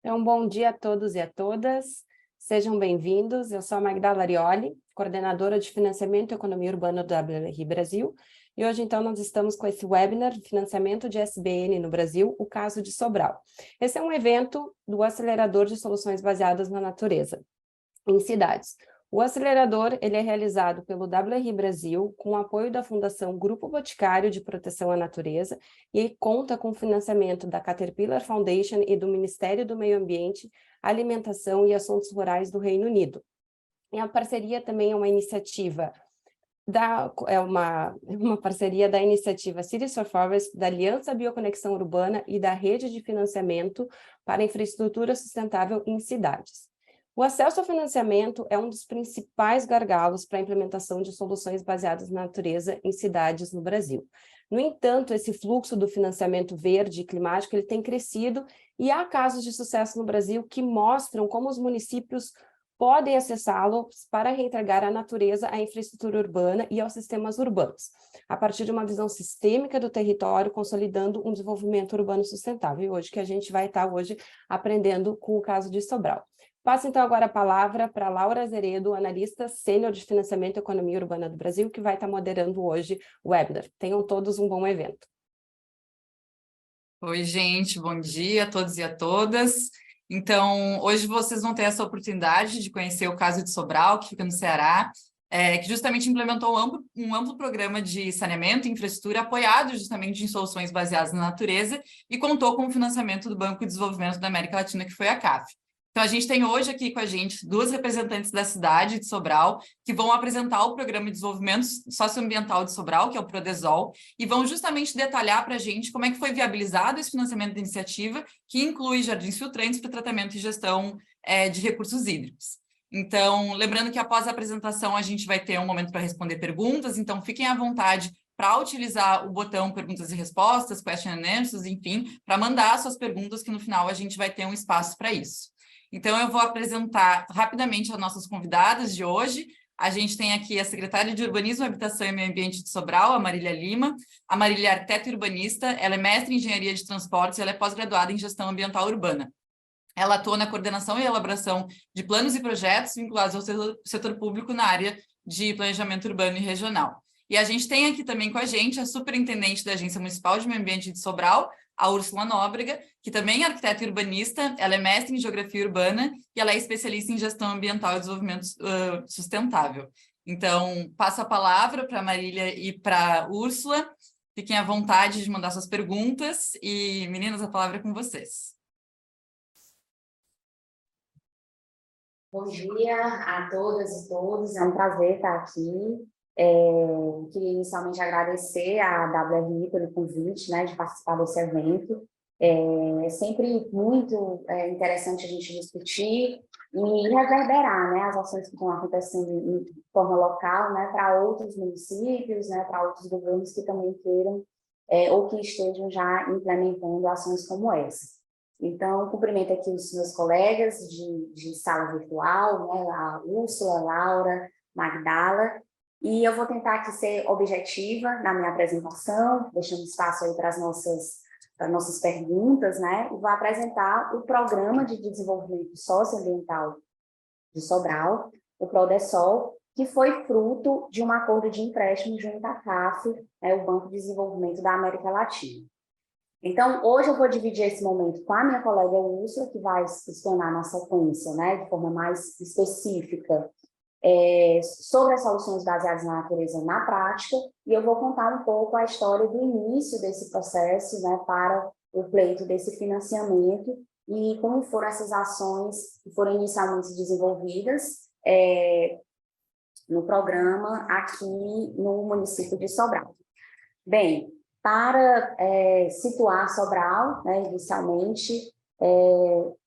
Então, bom dia a todos e a todas. Sejam bem-vindos. Eu sou a Magda Larioli, coordenadora de Financiamento e Economia Urbana do WRI Brasil. E hoje, então, nós estamos com esse webinar de financiamento de SBN no Brasil, o caso de Sobral. Esse é um evento do Acelerador de Soluções Baseadas na Natureza, em cidades. O acelerador ele é realizado pelo WRI Brasil com o apoio da Fundação Grupo Boticário de Proteção à Natureza e conta com o financiamento da Caterpillar Foundation e do Ministério do Meio Ambiente, Alimentação e Assuntos Rurais do Reino Unido. E a parceria também é uma iniciativa uma parceria da iniciativa Cities for Forest, da Aliança Bioconexão Urbana e da Rede de Financiamento para Infraestrutura Sustentável em Cidades. O acesso ao financiamento é um dos principais gargalos para a implementação de soluções baseadas na natureza em cidades no Brasil. No entanto, esse fluxo do financiamento verde e climático ele tem crescido e há casos de sucesso no Brasil que mostram como os municípios podem acessá-lo para reintegrar à natureza, à infraestrutura urbana e aos sistemas urbanos, a partir de uma visão sistêmica do território, consolidando um desenvolvimento urbano sustentável. E hoje que a gente vai estar aprendendo com o caso de Sobral. Passo, então, agora a palavra para Laura Azeredo, analista sênior de Financiamento e Economia Urbana do Brasil, que vai estar moderando hoje o webinar. Tenham todos um bom evento. Oi, gente, bom dia a todos e a todas. Então, hoje vocês vão ter essa oportunidade de conhecer o caso de Sobral, que fica no Ceará, que justamente implementou um amplo programa de saneamento e infraestrutura apoiado justamente em soluções baseadas na natureza e contou com o financiamento do Banco de Desenvolvimento da América Latina, que foi a CAF. Então, a gente tem hoje aqui com a gente duas representantes da cidade de Sobral, que vão apresentar o Programa de Desenvolvimento Socioambiental de Sobral, que é o PRODESOL, e vão justamente detalhar para a gente como é que foi viabilizado esse financiamento da iniciativa, que inclui jardins filtrantes para tratamento e gestão de recursos hídricos. Então, lembrando que após a apresentação a gente vai ter um momento para responder perguntas, então fiquem à vontade para utilizar o botão perguntas e respostas, question and answers, enfim, para mandar suas perguntas, que no final a gente vai ter um espaço para isso. Então, eu vou apresentar rapidamente as nossas convidadas de hoje. A gente tem aqui a secretária de Urbanismo, Habitação e Meio Ambiente de Sobral, a Marília Lima. A Marília é arquiteta e urbanista, ela é mestre em Engenharia de Transportes e ela é pós-graduada em Gestão Ambiental Urbana. Ela atua na coordenação e elaboração de planos e projetos vinculados ao setor público na área de planejamento urbano e regional. E a gente tem aqui também com a gente a superintendente da Agência Municipal de Meio Ambiente de Sobral, a Úrsula Nóbrega, que também é arquiteta e urbanista, ela é mestre em Geografia Urbana e ela é especialista em Gestão Ambiental e Desenvolvimento Sustentável. Então, passo a palavra para a Marília e para a Úrsula. Fiquem à vontade de mandar suas perguntas e, meninas, a palavra é com vocês. Bom dia a todas e todos, é um prazer estar aqui. Queria inicialmente agradecer à WRI pelo convite, né, de participar desse evento. É sempre muito interessante a gente discutir e reverberar, né, as ações que estão acontecendo de forma local, né, para outros municípios, né, para outros governos que também queiram ou que estejam já implementando ações como essa. Então, cumprimento aqui os meus colegas de sala virtual, né, a Úrsula, a Laura, Magdala, e eu vou tentar aqui ser objetiva na minha apresentação, deixando espaço aí para as nossas perguntas, né, e vou apresentar o Programa de Desenvolvimento Socioambiental de Sobral, o PRODESOL, que foi fruto de um acordo de empréstimo junto à CAF, né, o Banco de Desenvolvimento da América Latina. Então, hoje eu vou dividir esse momento com a minha colega Úrsula, que vai explanar na sequência, né, de forma mais específica, sobre as soluções baseadas na natureza na prática, e eu vou contar um pouco a história do início desse processo, né, para o pleito desse financiamento e como foram essas ações que foram inicialmente desenvolvidas no programa aqui no município de Sobral. Bem, para situar Sobral, né, inicialmente,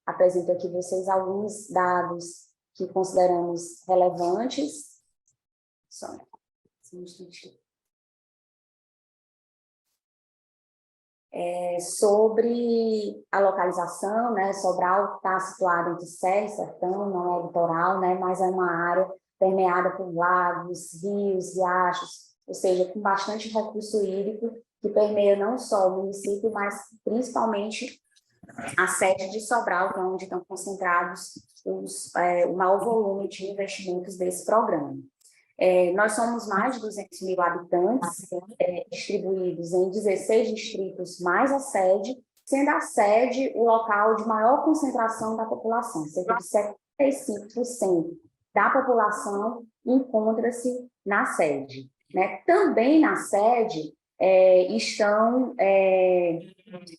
apresento aqui vocês alguns dados que consideramos relevantes. Só um instantinho. Sobre a localização, né, Sobral está situado entre Serra e Sertão, não é litoral, né, mas é uma área permeada por lagos, rios, riachos, ou seja, com bastante recurso hídrico, que permeia não só o município, mas principalmente a sede de Sobral, que é onde estão concentrados o maior volume de investimentos desse programa. Nós somos mais de 200 mil habitantes, distribuídos em 16 distritos, mais a sede, sendo a sede o local de maior concentração da população, cerca de 75% da população encontra-se na sede. Né? Também na sede estão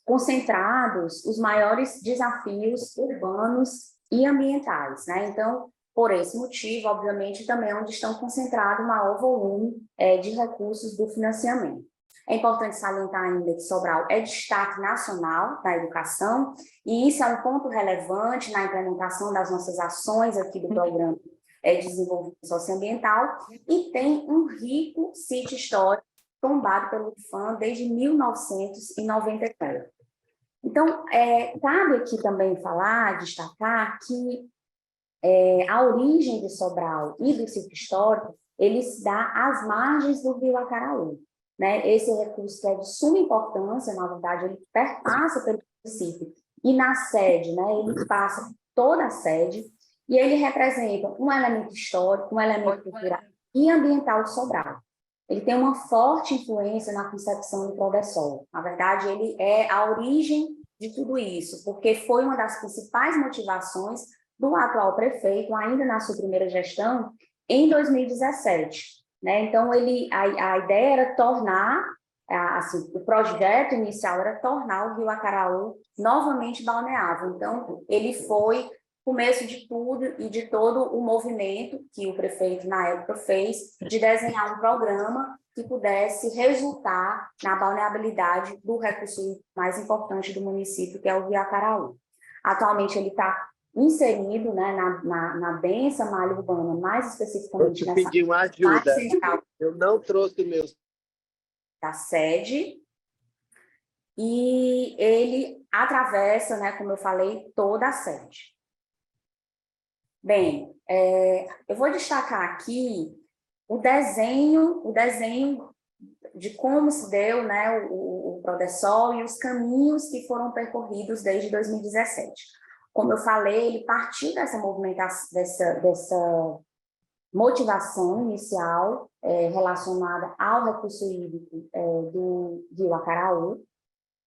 concentrados os maiores desafios urbanos e ambientais. Né? Então, por esse motivo, obviamente, também é onde estão concentrados o maior volume de recursos do financiamento. É importante salientar ainda que Sobral é destaque nacional na educação, e isso é um ponto relevante na implementação das nossas ações aqui do programa de desenvolvimento socioambiental, e tem um rico sítio histórico tombado pelo IPHAN desde 1994. Então, cabe aqui também falar, destacar que a origem de Sobral e do sítio histórico, ele se dá às margens do rio Acaraú. Né? Esse recurso que é de suma importância, na verdade, ele perpassa pelo município, e na sede, né, ele passa toda a sede, e ele representa um elemento histórico, um elemento cultural e ambiental de Sobral. Ele tem uma forte influência na concepção do Prodesol. Na verdade, ele é a origem de tudo isso, porque foi uma das principais motivações do atual prefeito, ainda na sua primeira gestão, em 2017. Né? Então, a ideia era tornar, assim, o projeto inicial era tornar o rio Acaraú novamente balneável. Então, ele foi começo de tudo e de todo o movimento que o prefeito, na época, fez de desenhar um programa que pudesse resultar na balneabilidade do recurso mais importante do município, que é o rio Acaraú. Atualmente, ele está inserido, né, na densa malha urbana, mais especificamente nessa pedi uma ajuda. Eu não trouxe meus da sede, e ele atravessa, né, como eu falei, toda a sede. Bem, eu vou destacar aqui o desenho de como se deu, né, o Prodesol e os caminhos que foram percorridos desde 2017. Como eu falei, ele partiu dessa movimentação, dessa motivação inicial relacionada ao recurso hídrico do rio Acaraú,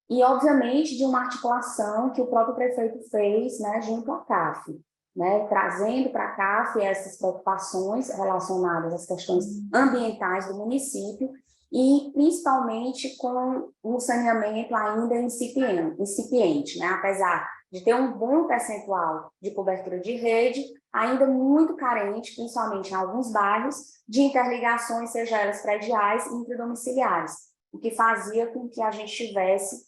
e, obviamente, de uma articulação que o próprio prefeito fez, né, junto à CAF, né, trazendo para a CAF essas preocupações relacionadas às questões ambientais do município, e principalmente com o saneamento ainda incipiente, né, apesar de ter um bom percentual de cobertura de rede, ainda muito carente, principalmente em alguns bairros, de interligações, seja elas prediais e intradomiciliares, o que fazia com que a gente tivesse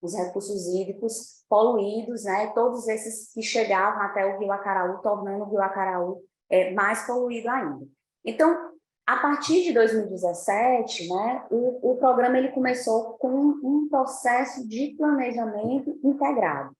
os recursos hídricos poluídos, né, todos esses que chegavam até o rio Acaraú, tornando o rio Acaraú mais poluído ainda. Então, a partir de 2017, né, o programa ele começou com um processo de planejamento integrado.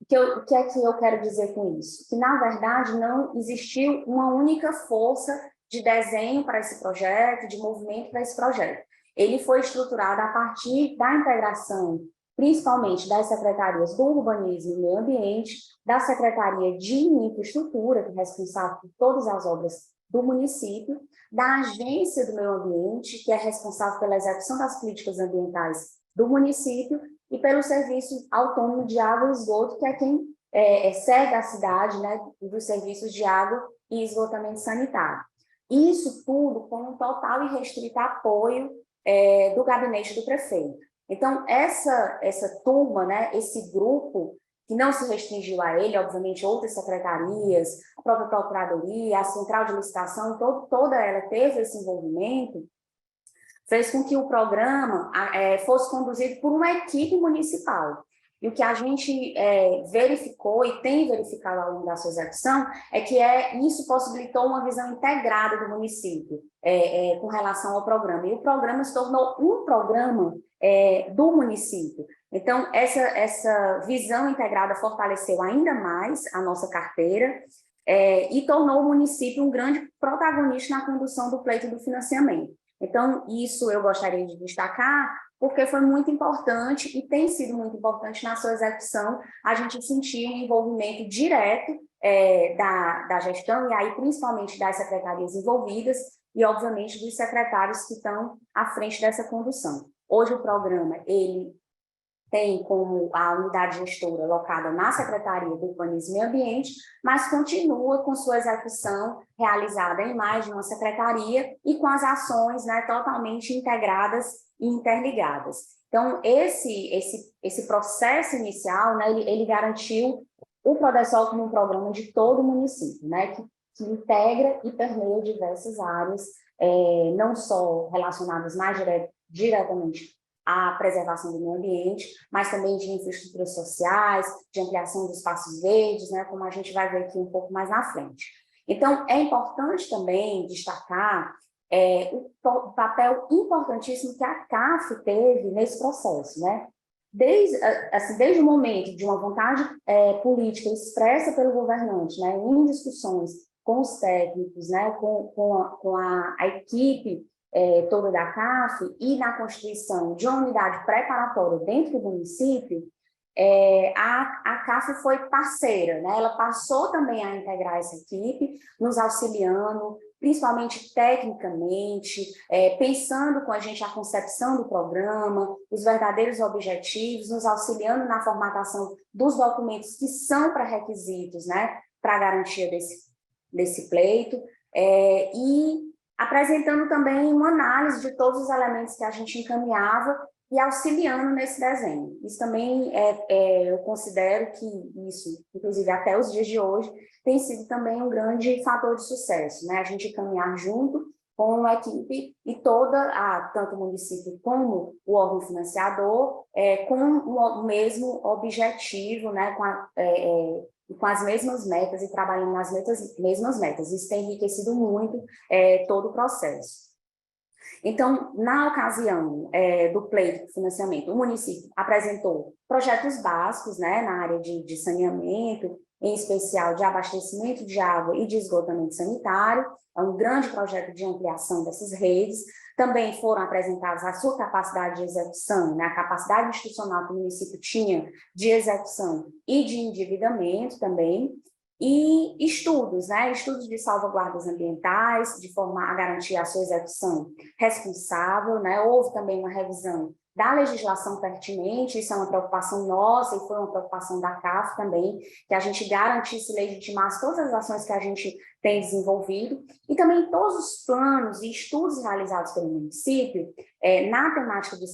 O que é que eu quero dizer com isso? Que, na verdade, não existiu uma única força de desenho para esse projeto, de movimento para esse projeto. Ele foi estruturado a partir da integração, principalmente das secretarias do Urbanismo e Meio Ambiente, da Secretaria de Infraestrutura, que é responsável por todas as obras do município, da Agência do Meio Ambiente, que é responsável pela execução das políticas ambientais do município, e pelo Serviço Autônomo de Água e Esgoto, que é quem segue a cidade, né, dos serviços de água e esgotamento sanitário. Isso tudo com um total e restrito apoio do gabinete do prefeito. Então, essa turma, né, esse grupo, que não se restringiu a ele, obviamente, outras secretarias, a própria Procuradoria, a Central de Licitação, toda ela teve esse envolvimento, fez com que o programa fosse conduzido por uma equipe municipal. E o que a gente verificou e tem verificado ao longo da sua execução é que isso possibilitou uma visão integrada do município com relação ao programa. E o programa se tornou um programa do município. Então, essa visão integrada fortaleceu ainda mais a nossa carteira e tornou o município um grande protagonista na condução do pleito do financiamento. Então, isso eu gostaria de destacar, porque foi muito importante e tem sido muito importante na sua execução a gente sentir um envolvimento direto da gestão, e aí principalmente das secretarias envolvidas e, obviamente, dos secretários que estão à frente dessa condução. Hoje o programa, ele tem como a unidade gestora locada na Secretaria do Urbanismo e Ambiente, mas continua com sua execução realizada em mais de uma secretaria e com as ações, né, totalmente integradas e interligadas. Então, esse processo inicial, né, ele garantiu o Prodesol como um programa de todo o município, né, que integra e permeia diversas áreas, não só relacionadas mais diretamente à preservação do meio ambiente, mas também de infraestruturas sociais, de ampliação dos espaços verdes, né, como a gente vai ver aqui um pouco mais na frente. Então, é importante também destacar o papel importantíssimo que a CAF teve nesse processo, né? Desde o momento de uma vontade política expressa pelo governante, né, em discussões com os técnicos, né, com a equipe toda da CAF e na constituição de uma unidade preparatória dentro do município, a CAF foi parceira, né? Ela passou também a integrar essa equipe, nos auxiliando, principalmente tecnicamente, pensando com a gente a concepção do programa, os verdadeiros objetivos, nos auxiliando na formatação dos documentos que são pré-requisitos, né, para a garantia desse pleito, e apresentando também uma análise de todos os elementos que a gente encaminhava e auxiliando nesse desenho. Isso também, eu considero que isso, inclusive até os dias de hoje, tem sido também um grande fator de sucesso, né? A gente caminhar junto com a equipe e tanto o município como o órgão financiador, com o mesmo objetivo, né? Com as mesmas metas e trabalhando nas mesmas metas. Isso tem enriquecido muito todo o processo. Então, na ocasião do pleito de financiamento, o município apresentou projetos básicos, né, na área de saneamento, em especial de abastecimento de água e de esgotamento sanitário, é um grande projeto de ampliação dessas redes. Também foram apresentadas a sua capacidade de execução, né, a capacidade institucional que o município tinha de execução e de endividamento também, e estudos, né, estudos de salvaguardas ambientais, de forma a garantir a sua execução responsável, né. Houve também uma revisão da legislação pertinente, isso é uma preocupação nossa e foi uma preocupação da CAF também, que a gente garantisse e legitimasse todas as ações que a gente tem desenvolvido, e também todos os planos e estudos realizados pelo município na temática de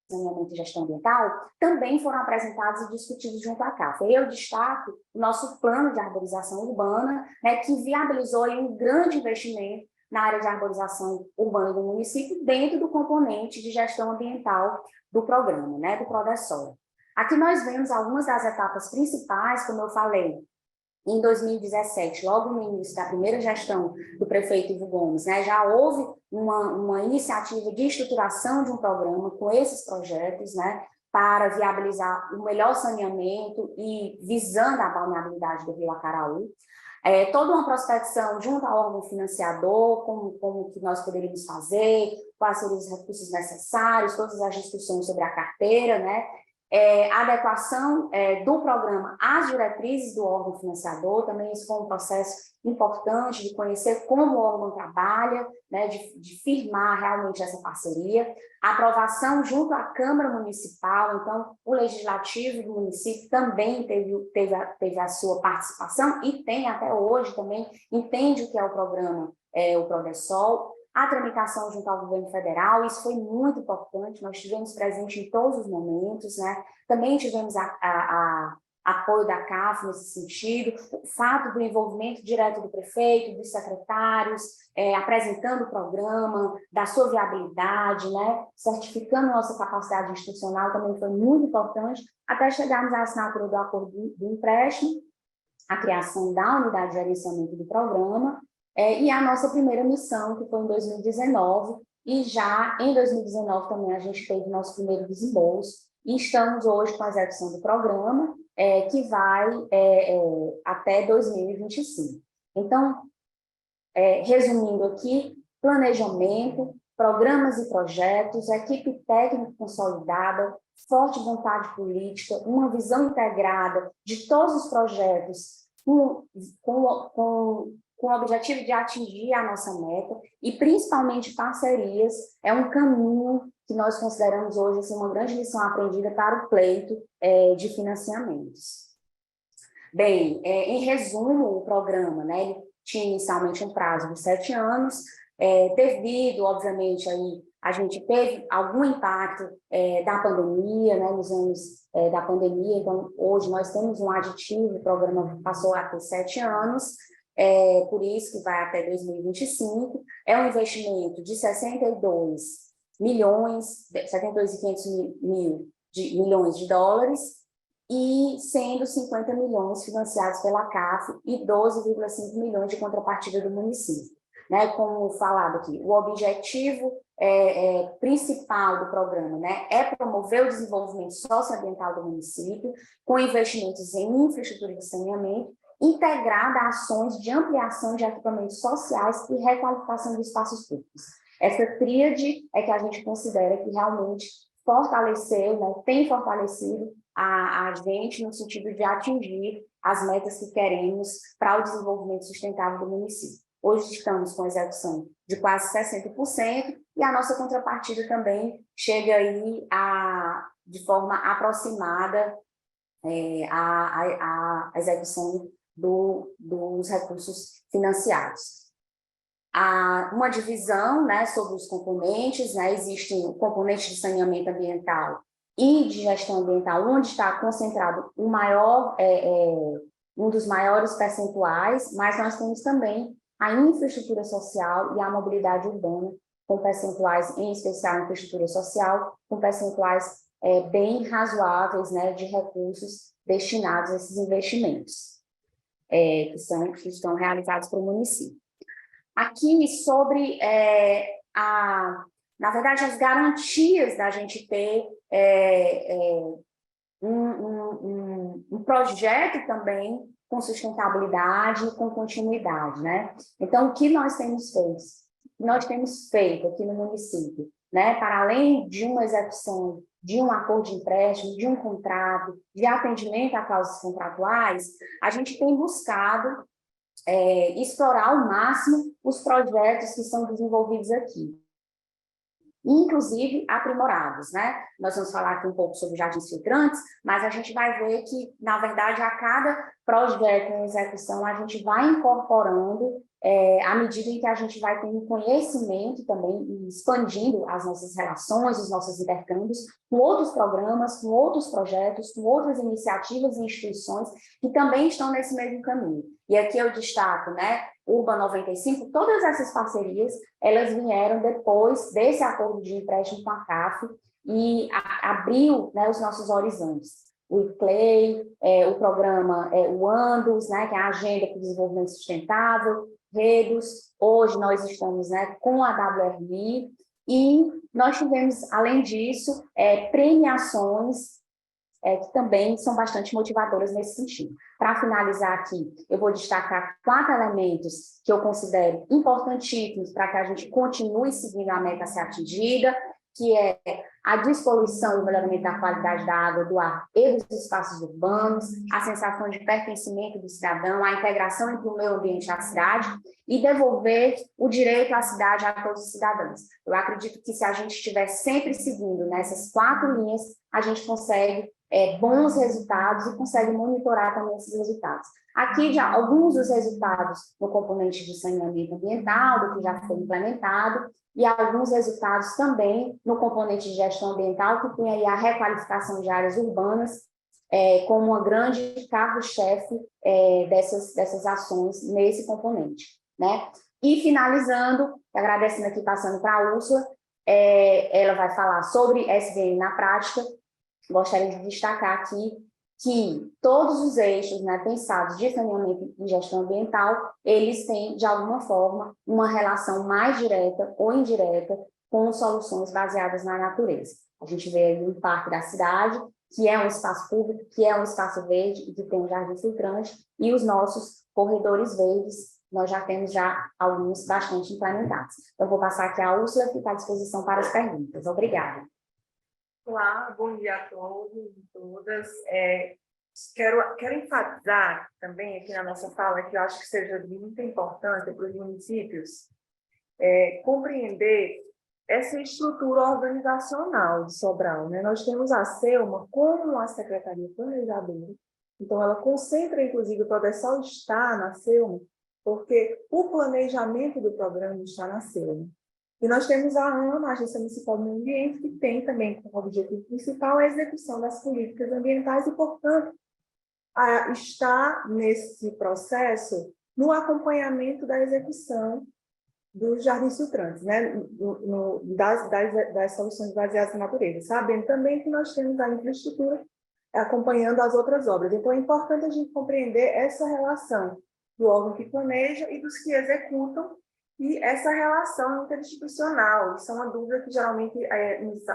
saneamento e gestão ambiental também foram apresentados e discutidos junto à CAF. Eu destaco o nosso plano de arborização urbana, né, que viabilizou um grande investimento na área de arborização urbana do município, dentro do componente de gestão ambiental do programa, né, do Prodesol. Aqui nós vemos algumas das etapas principais, como eu falei, em 2017, logo no início da primeira gestão do prefeito Ivo Gomes, né, já houve uma iniciativa de estruturação de um programa com esses projetos, né, para viabilizar o melhor saneamento e visando a balneabilidade do Rio Acaraú. Toda uma prospecção junto ao órgão financiador, como que nós poderíamos fazer, quais seriam os recursos necessários, todas as discussões sobre a carteira, né? A adequação do programa às diretrizes do órgão financiador, também isso foi um processo importante de conhecer como o órgão trabalha, né, de firmar realmente essa parceria, a aprovação junto à Câmara Municipal, então o Legislativo do município também teve a sua participação e tem até hoje também, entende o que é o programa, o Prodesol, a tramitação junto ao governo federal, isso foi muito importante, nós tivemos presente em todos os momentos, né? Também tivemos apoio da CAF nesse sentido, o fato do envolvimento direto do prefeito, dos secretários, apresentando o programa, da sua viabilidade, né? Certificando nossa capacidade institucional também foi muito importante, até chegarmos à assinatura do acordo do empréstimo, a criação da unidade de gerenciamento do programa, e a nossa primeira missão, que foi em 2019, e já em 2019 também a gente teve nosso primeiro desembolso, e estamos hoje com a execução do programa, que vai até 2025. Então, resumindo aqui, planejamento, programas e projetos, equipe técnica consolidada, forte vontade política, uma visão integrada de todos os projetos com o objetivo de atingir a nossa meta e, principalmente, parcerias, é um caminho que nós consideramos hoje assim, uma grande lição aprendida para o pleito de financiamentos. Bem, em resumo, o programa, né, ele tinha inicialmente um prazo de 7 anos, devido, obviamente, aí, a gente teve algum impacto da pandemia, né, nos anos da pandemia, então, hoje nós temos um aditivo, o programa passou a ter 7 anos, por isso que vai até 2025, é um investimento de 72.500 milhões de dólares, e sendo 50 milhões financiados pela CAF e 12,5 milhões de contrapartida do município. Né, como falado aqui, o objetivo principal do programa, né, é promover o desenvolvimento socioambiental do município, com investimentos em infraestrutura de saneamento, integrada a ações de ampliação de equipamentos sociais e requalificação de espaços públicos. Essa tríade é que a gente considera que realmente fortaleceu, né, tem fortalecido a gente no sentido de atingir as metas que queremos para o desenvolvimento sustentável do município. Hoje estamos com execução de quase 60% e a nossa contrapartida também chega aí de forma aproximada à execução dos recursos financiados. Há uma divisão, né, sobre os componentes, né, existe o componente de saneamento ambiental e de gestão ambiental, onde está concentrado o maior, um dos maiores percentuais, mas nós temos também a infraestrutura social e a mobilidade urbana, com percentuais, em especial a infraestrutura social, com percentuais bem razoáveis, né, de recursos destinados a esses investimentos, que estão realizados pelo município. Aqui sobre, na verdade, as garantias da gente ter um projeto também com sustentabilidade e com continuidade, né? Então, o que nós temos feito? Nós temos feito aqui no município, né? Para além de uma execução de um acordo de empréstimo, de um contrato, de atendimento a cláusulas contratuais, a gente tem buscado explorar ao máximo os projetos que são desenvolvidos aqui, inclusive aprimorados, né? Nós vamos falar aqui um pouco sobre jardins filtrantes, mas a gente vai ver que, na verdade, a cada projeto em execução, a gente vai incorporando, à medida em que a gente vai tendo conhecimento também e expandindo as nossas relações, os nossos intercâmbios com outros programas, com outros projetos, com outras iniciativas e instituições que também estão nesse mesmo caminho. E aqui eu destaco, né, Urban 95, todas essas parcerias, elas vieram depois desse acordo de empréstimo com a CAF e abriu, né, os nossos horizontes. O ICLEI, o programa, o ANDOS, né, que é a Agenda para o Desenvolvimento Sustentável, REDOS, hoje nós estamos, né, com a WRI, e nós tivemos, além disso, premiações que também são bastante motivadoras nesse sentido. Para finalizar aqui, eu vou destacar 4 elementos que eu considero importantíssimos para que a gente continue seguindo a meta a ser atingida, que é a despoluição e o melhoramento da qualidade da água, do ar e dos espaços urbanos, a sensação de pertencimento do cidadão, a integração entre o meio ambiente e a cidade, e devolver o direito à cidade a todos os cidadãos. Eu acredito que se a gente estiver sempre seguindo nessas 4 linhas, a gente consegue bons resultados e consegue monitorar também esses resultados. Aqui já alguns dos resultados no componente de saneamento ambiental, do que já foi implementado, e alguns resultados também no componente de gestão ambiental, que tem aí a requalificação de áreas urbanas, como uma grande carro-chefe dessas ações nesse componente, né? E finalizando, agradecendo aqui, passando para a Úrsula, ela vai falar sobre SDM na prática. Gostaria de destacar aqui que todos os eixos, né, pensados de saneamento e gestão ambiental, eles têm, de alguma forma, uma relação mais direta ou indireta com soluções baseadas na natureza. A gente vê aí o Parque da Cidade, que é um espaço público, que é um espaço verde e que tem um jardim filtrante, e os nossos corredores verdes, nós já temos alguns bastante implementados. Então, vou passar aqui a Úrsula, que está à disposição para as perguntas. Obrigada. Olá, bom dia a todos e todas. Quero enfatizar também aqui na nossa fala que eu acho que seja de muita importância para os municípios compreender essa estrutura organizacional de Sobral, né? Nós temos a Selma como a Secretaria Planejadora, então ela concentra, inclusive, o Prodesol está na Selma, porque o planejamento do programa está na Selma. E nós temos a AMA, a Agência Municipal do Meio Ambiente, que tem também como objetivo principal a execução das políticas ambientais e, portanto, está nesse processo no acompanhamento da execução dos jardins filtrantes, né? das soluções baseadas na natureza, sabendo também que nós temos a infraestrutura acompanhando as outras obras. Então, é importante a gente compreender essa relação do órgão que planeja e dos que executam, e essa relação interinstitucional. Isso é uma dúvida que geralmente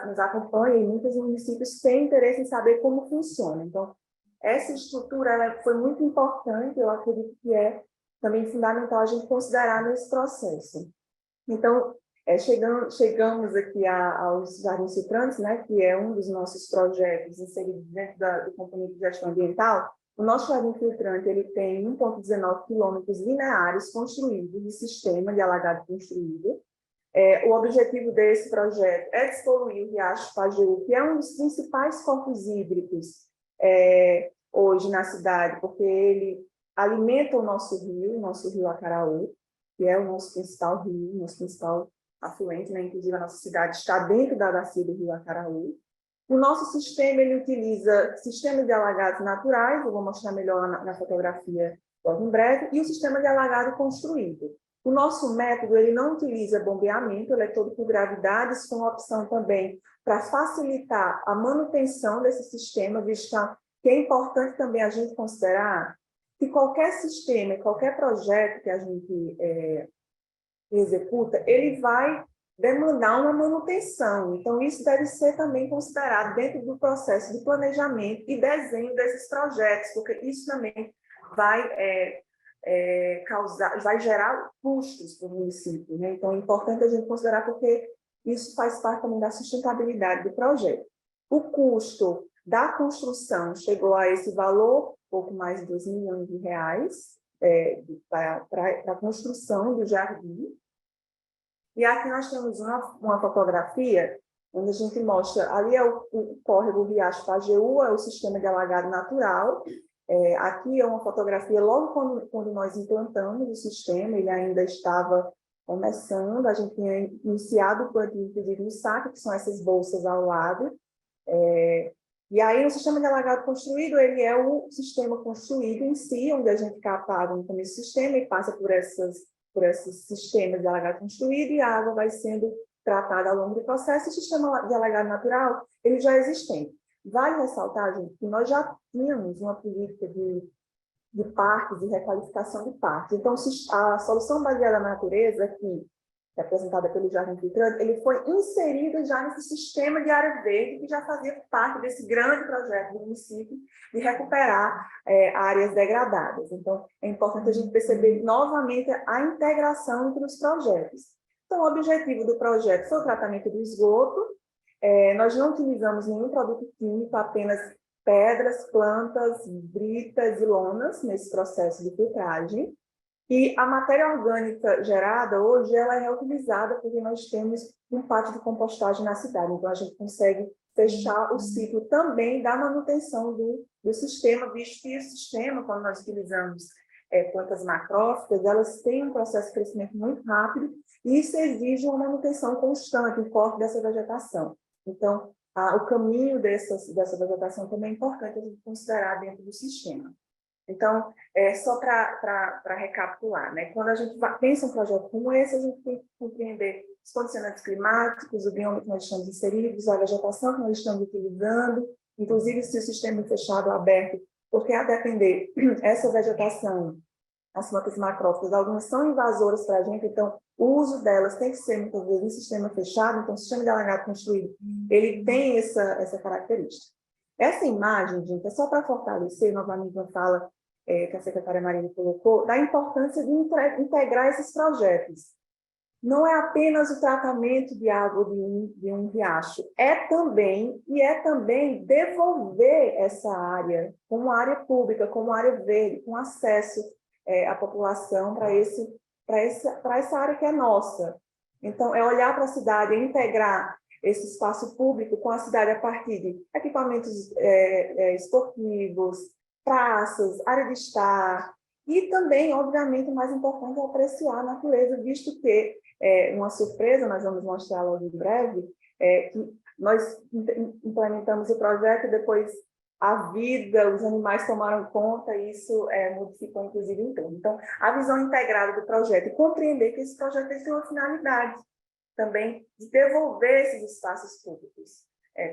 nos acompanha, e muitos municípios têm interesse em saber como funciona. Então, essa estrutura ela foi muito importante, eu acredito que é também fundamental a gente considerar nesse processo. Então, chegamos aqui aos jardins filtrantes, né, que é um dos nossos projetos inseridos dentro do componente de gestão ambiental. O nosso jardim filtrante ele tem 1,19 quilômetros lineares construídos de sistema de alagado construído. O objetivo desse projeto é despoluir o Riacho Pajeú, que é um dos principais corpos hídricos hoje na cidade, porque ele alimenta o nosso rio Acaraú, que é o nosso principal rio, nosso principal afluente, né? Inclusive a nossa cidade está dentro da bacia do rio Acaraú. O nosso sistema, ele utiliza sistema de alagados naturais, eu vou mostrar melhor na fotografia logo em breve, e o sistema de alagado construído. O nosso método, ele não utiliza bombeamento, ele é todo por gravidades, com opção também para facilitar a manutenção desse sistema, visto que é importante também a gente considerar que qualquer sistema, qualquer projeto que a gente executa, ele vai demandar uma manutenção. Então, isso deve ser também considerado dentro do processo de planejamento e desenho desses projetos, porque isso também vai vai gerar custos para o município, né? Então, é importante a gente considerar, porque isso faz parte também da sustentabilidade do projeto. O custo da construção chegou a esse valor, pouco mais de R$ 2 milhões para a construção do jardim. E aqui nós temos uma fotografia onde a gente mostra, ali é o córrego Riacho Pajeú, é o sistema de alagado natural. Aqui é uma fotografia logo quando nós implantamos o sistema, ele ainda estava começando, a gente tinha iniciado o plantio, inclusive, no saco, que são essas bolsas ao lado. E aí, o sistema de alagado construído, ele é o sistema construído em si, onde a gente capta água no começo do sistema e passa por esses sistemas de alagado construído, e a água vai sendo tratada ao longo do processo. O sistema de alagado natural, ele já é existente. Vale ressaltar, gente, que nós já tínhamos uma política de parques, de requalificação de parques. Então, a solução baseada na natureza, que é apresentada pelo Jardim Filtrante, ele foi inserido já nesse sistema de área verde, que já fazia parte desse grande projeto do município de recuperar áreas degradadas. Então, é importante a gente perceber novamente a integração entre os projetos. Então, o objetivo do projeto foi o tratamento do esgoto. Nós não utilizamos nenhum produto químico, apenas pedras, plantas, britas e lonas nesse processo de filtragem. E a matéria orgânica gerada hoje, ela é reutilizada porque nós temos um pátio de compostagem na cidade. Então, a gente consegue fechar o ciclo também da manutenção do sistema, visto que o sistema, quando nós utilizamos plantas macrófitas, elas têm um processo de crescimento muito rápido e isso exige uma manutenção constante, um corte dessa vegetação. Então, o caminho dessa vegetação também é importante a gente considerar dentro do sistema. Então, só para recapitular, né? Quando a gente pensa em um projeto como esse, a gente tem que compreender os condicionantes climáticos, o bioma que nós estamos inseridos, a vegetação que nós estamos utilizando, inclusive se o sistema é fechado ou aberto, porque a depender essa vegetação, as plantas macrófitas, algumas são invasoras para a gente, então o uso delas tem que ser, muitas vezes, em sistema fechado. Então o sistema de alagado construído, ele tem essa característica. Essa imagem, gente, é só para fortalecer novamente uma fala que a secretária Marília colocou, da importância de integrar esses projetos. Não é apenas o tratamento de água de um riacho, é também devolver essa área como área pública, como área verde, com acesso à população para essa área que é nossa. Então, é olhar para a cidade, é integrar esse espaço público com a cidade a partir de equipamentos esportivos, praças, área de estar, e também, obviamente, o mais importante é apreciar a natureza, visto que uma surpresa, nós vamos mostrar logo em breve, que nós implementamos o projeto e depois a vida, os animais tomaram conta e isso modificou, inclusive, em tudo. Então, a visão integrada do projeto e compreender que esse projeto tem uma finalidade também de devolver esses espaços públicos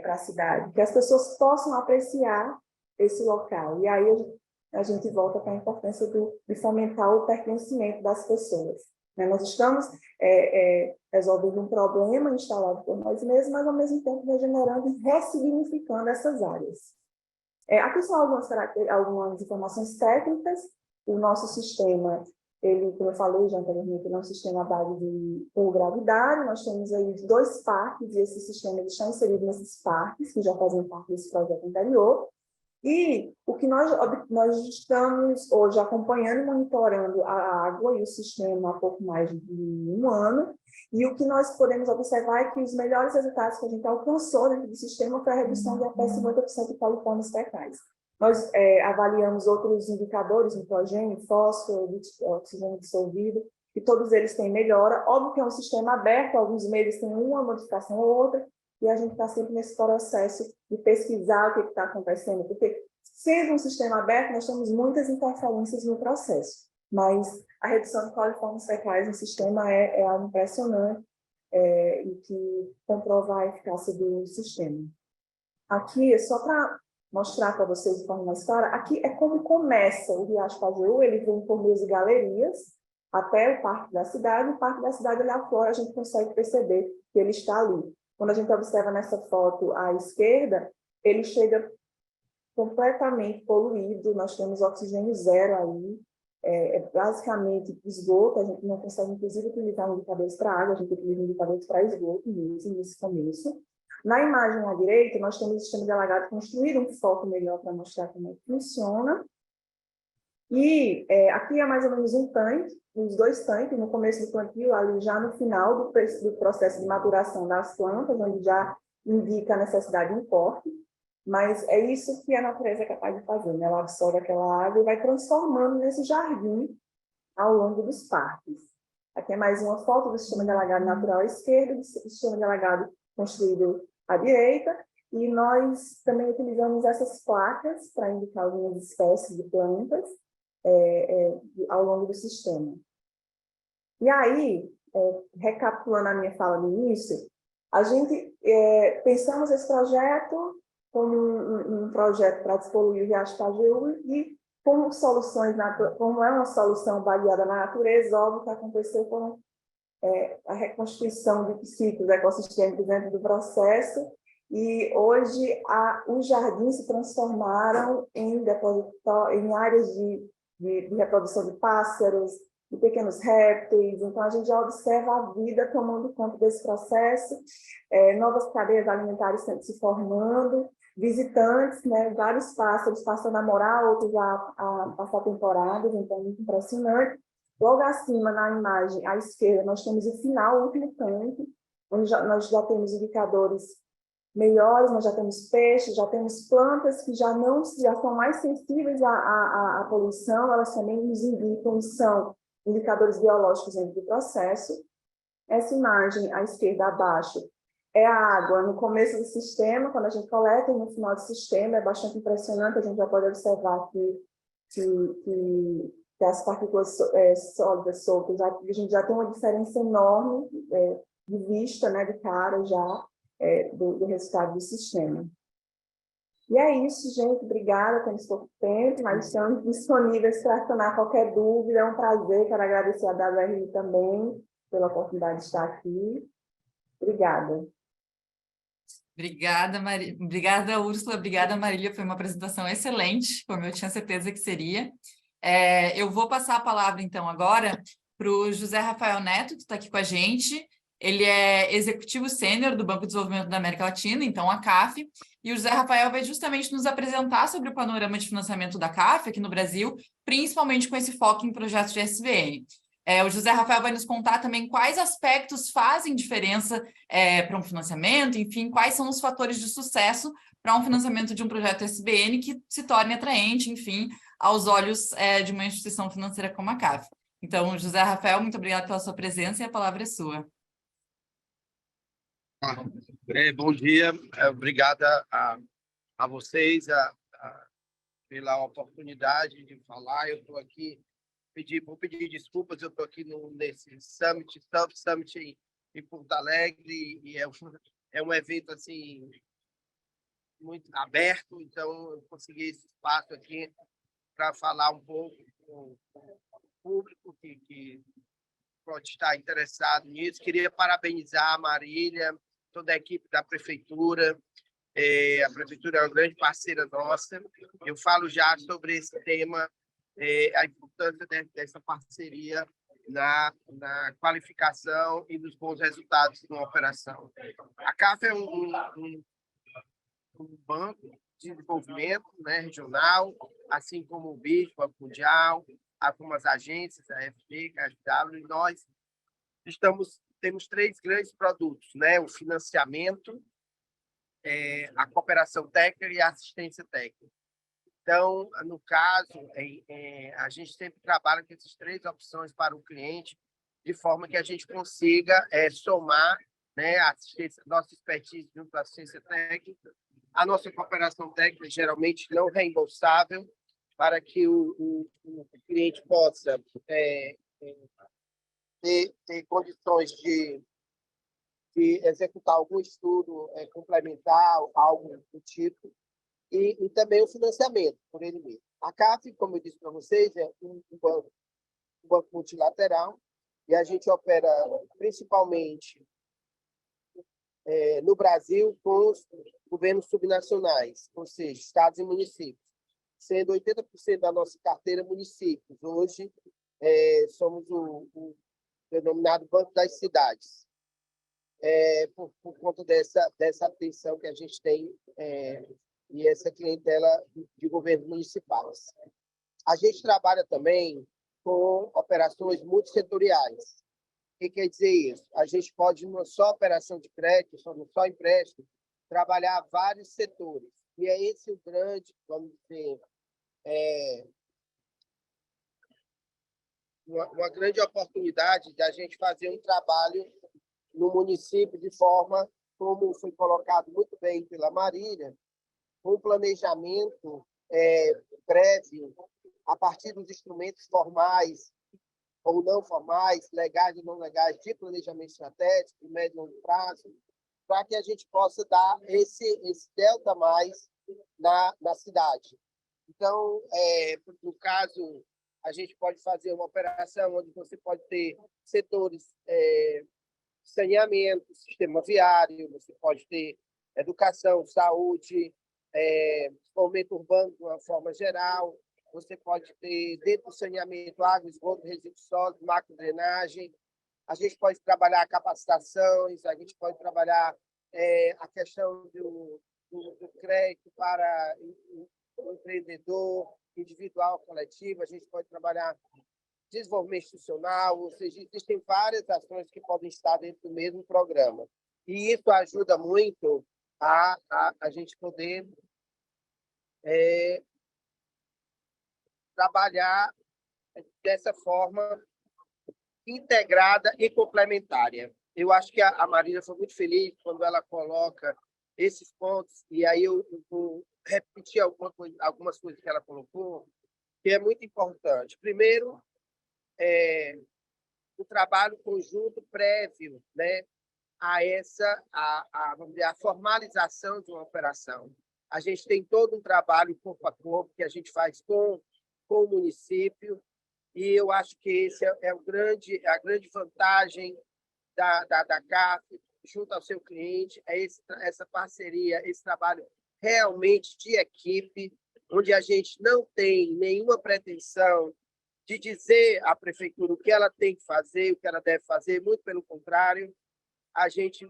para a cidade, que as pessoas possam apreciar esse local. E aí a gente volta para a importância de fomentar o pertencimento das pessoas. Nós estamos resolvendo um problema instalado por nós mesmos, mas, ao mesmo tempo, regenerando e ressignificando essas áreas. Aqui são algumas informações técnicas. O nosso sistema, como eu falei já anteriormente, é um sistema à base de gravidade. Nós temos aí 2 parques, e esses sistemas estão inseridos nesses parques, que já fazem parte desse projeto anterior. E o que nós estamos hoje acompanhando e monitorando a água e o sistema há pouco mais de 1 ano, e o que nós podemos observar é que os melhores resultados que a gente alcançou dentro do sistema foi a redução de até 50% de coliformes fecais. Nós avaliamos outros indicadores, nitrogênio, fósforo, oxigênio dissolvido, e todos eles têm melhora. Óbvio que é um sistema aberto, alguns meses tem uma modificação ou outra, e a gente está sempre nesse processo de pesquisar o que está acontecendo, porque, sendo um sistema aberto, nós temos muitas interferências no processo, mas a redução de coliformes fecais no sistema é algo impressionante e que comprova a eficácia do sistema. Aqui, só para mostrar para vocês de forma mais clara, aqui é como começa o Riacho Pajeú. Ele vem por meios de galerias até o Parque da Cidade. O Parque da Cidade, ali afora, a gente consegue perceber que ele está ali. Quando a gente observa nessa foto à esquerda, ele chega completamente poluído, nós temos oxigênio zero aí, basicamente esgoto. A gente não consegue, inclusive, utilizar indicadores para água, a gente utiliza indicadores para esgoto mesmo, nesse começo. Na imagem à direita, nós temos o sistema de alagado construído, um foco melhor para mostrar como é que funciona. E aqui é mais ou menos um tanque, os 2 tanques, no começo do plantio, ali já no final do processo de maturação das plantas, onde já indica a necessidade de corte, mas é isso que a natureza é capaz de fazer, né? Ela absorve aquela água e vai transformando nesse jardim ao longo dos parques. Aqui é mais uma foto do sistema de alagado natural à esquerda, do sistema de alagado construído à direita, e nós também utilizamos essas placas para indicar algumas espécies de plantas ao longo do sistema. E aí, recapitulando a minha fala no início, a gente pensamos esse projeto como um projeto para despoluir o Riacho Pajeú e como é uma solução baseada na natureza. Óbvio que aconteceu com a reconstituição de ciclos ecossistêmicos dentro do processo, e hoje os jardins se transformaram em áreas de reprodução de pássaros, de pequenos répteis. Então, a gente já observa a vida tomando conta desse processo, novas cadeias alimentares se formando, visitantes, né, vários pássaros passando a morar, outros a passar temporadas, então é muito impressionante. Logo acima, na imagem à esquerda, nós temos o final, o último tanque, onde nós já temos indicadores melhores, nós já temos peixes, já temos plantas que já são mais sensíveis à poluição, elas também nos indicam, são indicadores biológicos dentro do processo. Essa imagem à esquerda abaixo é a água no começo do sistema, quando a gente coleta, e no final do sistema é bastante impressionante. A gente já pode observar que as partículas sólidas soltas, a gente já tem uma diferença enorme de vista, né, de cara já, do resultado do sistema. E é isso, gente. Obrigada, temos pouco tempo, mas estamos disponíveis para sanar qualquer dúvida. É um prazer, quero agradecer a WRI também pela oportunidade de estar aqui. Obrigada. Obrigada, Úrsula. Obrigada, Marília. Foi uma apresentação excelente, como eu tinha certeza que seria. Eu vou passar a palavra, então, agora para o José Rafael Neto, que está aqui com a gente. Ele é executivo sênior do Banco de Desenvolvimento da América Latina, então a CAF, e o José Rafael vai justamente nos apresentar sobre o panorama de financiamento da CAF aqui no Brasil, principalmente com esse foco em projetos de SVN. O José Rafael vai nos contar também quais aspectos fazem diferença para um financiamento, enfim, quais são os fatores de sucesso para um financiamento de um projeto SBN que se torne atraente, enfim, aos olhos de uma instituição financeira como a CAF. Então, José Rafael, muito obrigada pela sua presença e a palavra é sua. Bom dia, obrigada a vocês pela oportunidade de falar. Eu estou aqui, vou pedir desculpas, eu estou aqui nesse Summit em Porto Alegre, e é um evento assim, muito aberto, então eu consegui esse espaço aqui para falar um pouco com o público que pode estar interessado nisso. Queria parabenizar a Marília, toda a equipe da Prefeitura. A Prefeitura é uma grande parceira nossa. Eu falo já sobre esse tema, a importância dessa parceria na qualificação e nos bons resultados de uma operação. A CAF é um banco de desenvolvimento, né, regional, assim como o BID, o Banco Mundial, como as agências, a FG, a FW, e nós temos 3 grandes produtos, né? O financiamento, a cooperação técnica e a assistência técnica. Então, no caso, a gente sempre trabalha com essas 3 opções para o cliente, de forma que a gente consiga somar, né, a nossa expertise junto à assistência técnica, a nossa cooperação técnica, geralmente não reembolsável, para que o cliente possa ter condições de executar algum estudo complementar, algo do tipo, e também o financiamento por ele mesmo. A CAF, como eu disse para vocês, é um banco multilateral, e a gente opera principalmente no Brasil com os governos subnacionais, ou seja, estados e municípios, sendo 80% da nossa carteira municípios. Hoje, somos o denominado Banco das Cidades, por conta dessa atenção que a gente tem e essa clientela de governos municipais. A gente trabalha também com operações multissetoriais. O que quer dizer isso? A gente pode, numa só operação de crédito, num só empréstimo, trabalhar vários setores. E é esse o grande, vamos dizer, uma grande oportunidade de a gente fazer um trabalho no município de forma, como foi colocado muito bem pela Marília, um planejamento prévio, a partir dos instrumentos formais ou não formais, legais e não legais, de planejamento estratégico, de médio e longo prazo, para que a gente possa dar esse delta mais na cidade. Então, no caso, a gente pode fazer uma operação onde você pode ter setores saneamento, sistema viário, você pode ter educação, saúde, desenvolvimento urbano de uma forma geral, você pode ter, dentro do saneamento, água, esgoto, resíduos sólidos, macrodrenagem. A gente pode trabalhar capacitações, a gente pode trabalhar a questão do crédito para o empreendedor, individual, coletivo, a gente pode trabalhar desenvolvimento institucional, ou seja, existem várias ações que podem estar dentro do mesmo programa. E isso ajuda muito a gente poder trabalhar dessa forma integrada e complementária. Eu acho que a Marília foi muito feliz quando ela coloca esses pontos, e aí eu vou repetir algumas coisas que ela colocou, que é muito importante. Primeiro, o trabalho conjunto prévio, né, vamos dizer, a formalização de uma operação. A gente tem todo um trabalho corpo a corpo que a gente faz com o município, e eu acho que esse é a grande vantagem da CAF junto ao seu cliente, essa parceria, esse trabalho realmente de equipe, onde a gente não tem nenhuma pretensão de dizer à prefeitura o que ela tem que fazer, o que ela deve fazer, muito pelo contrário, a gente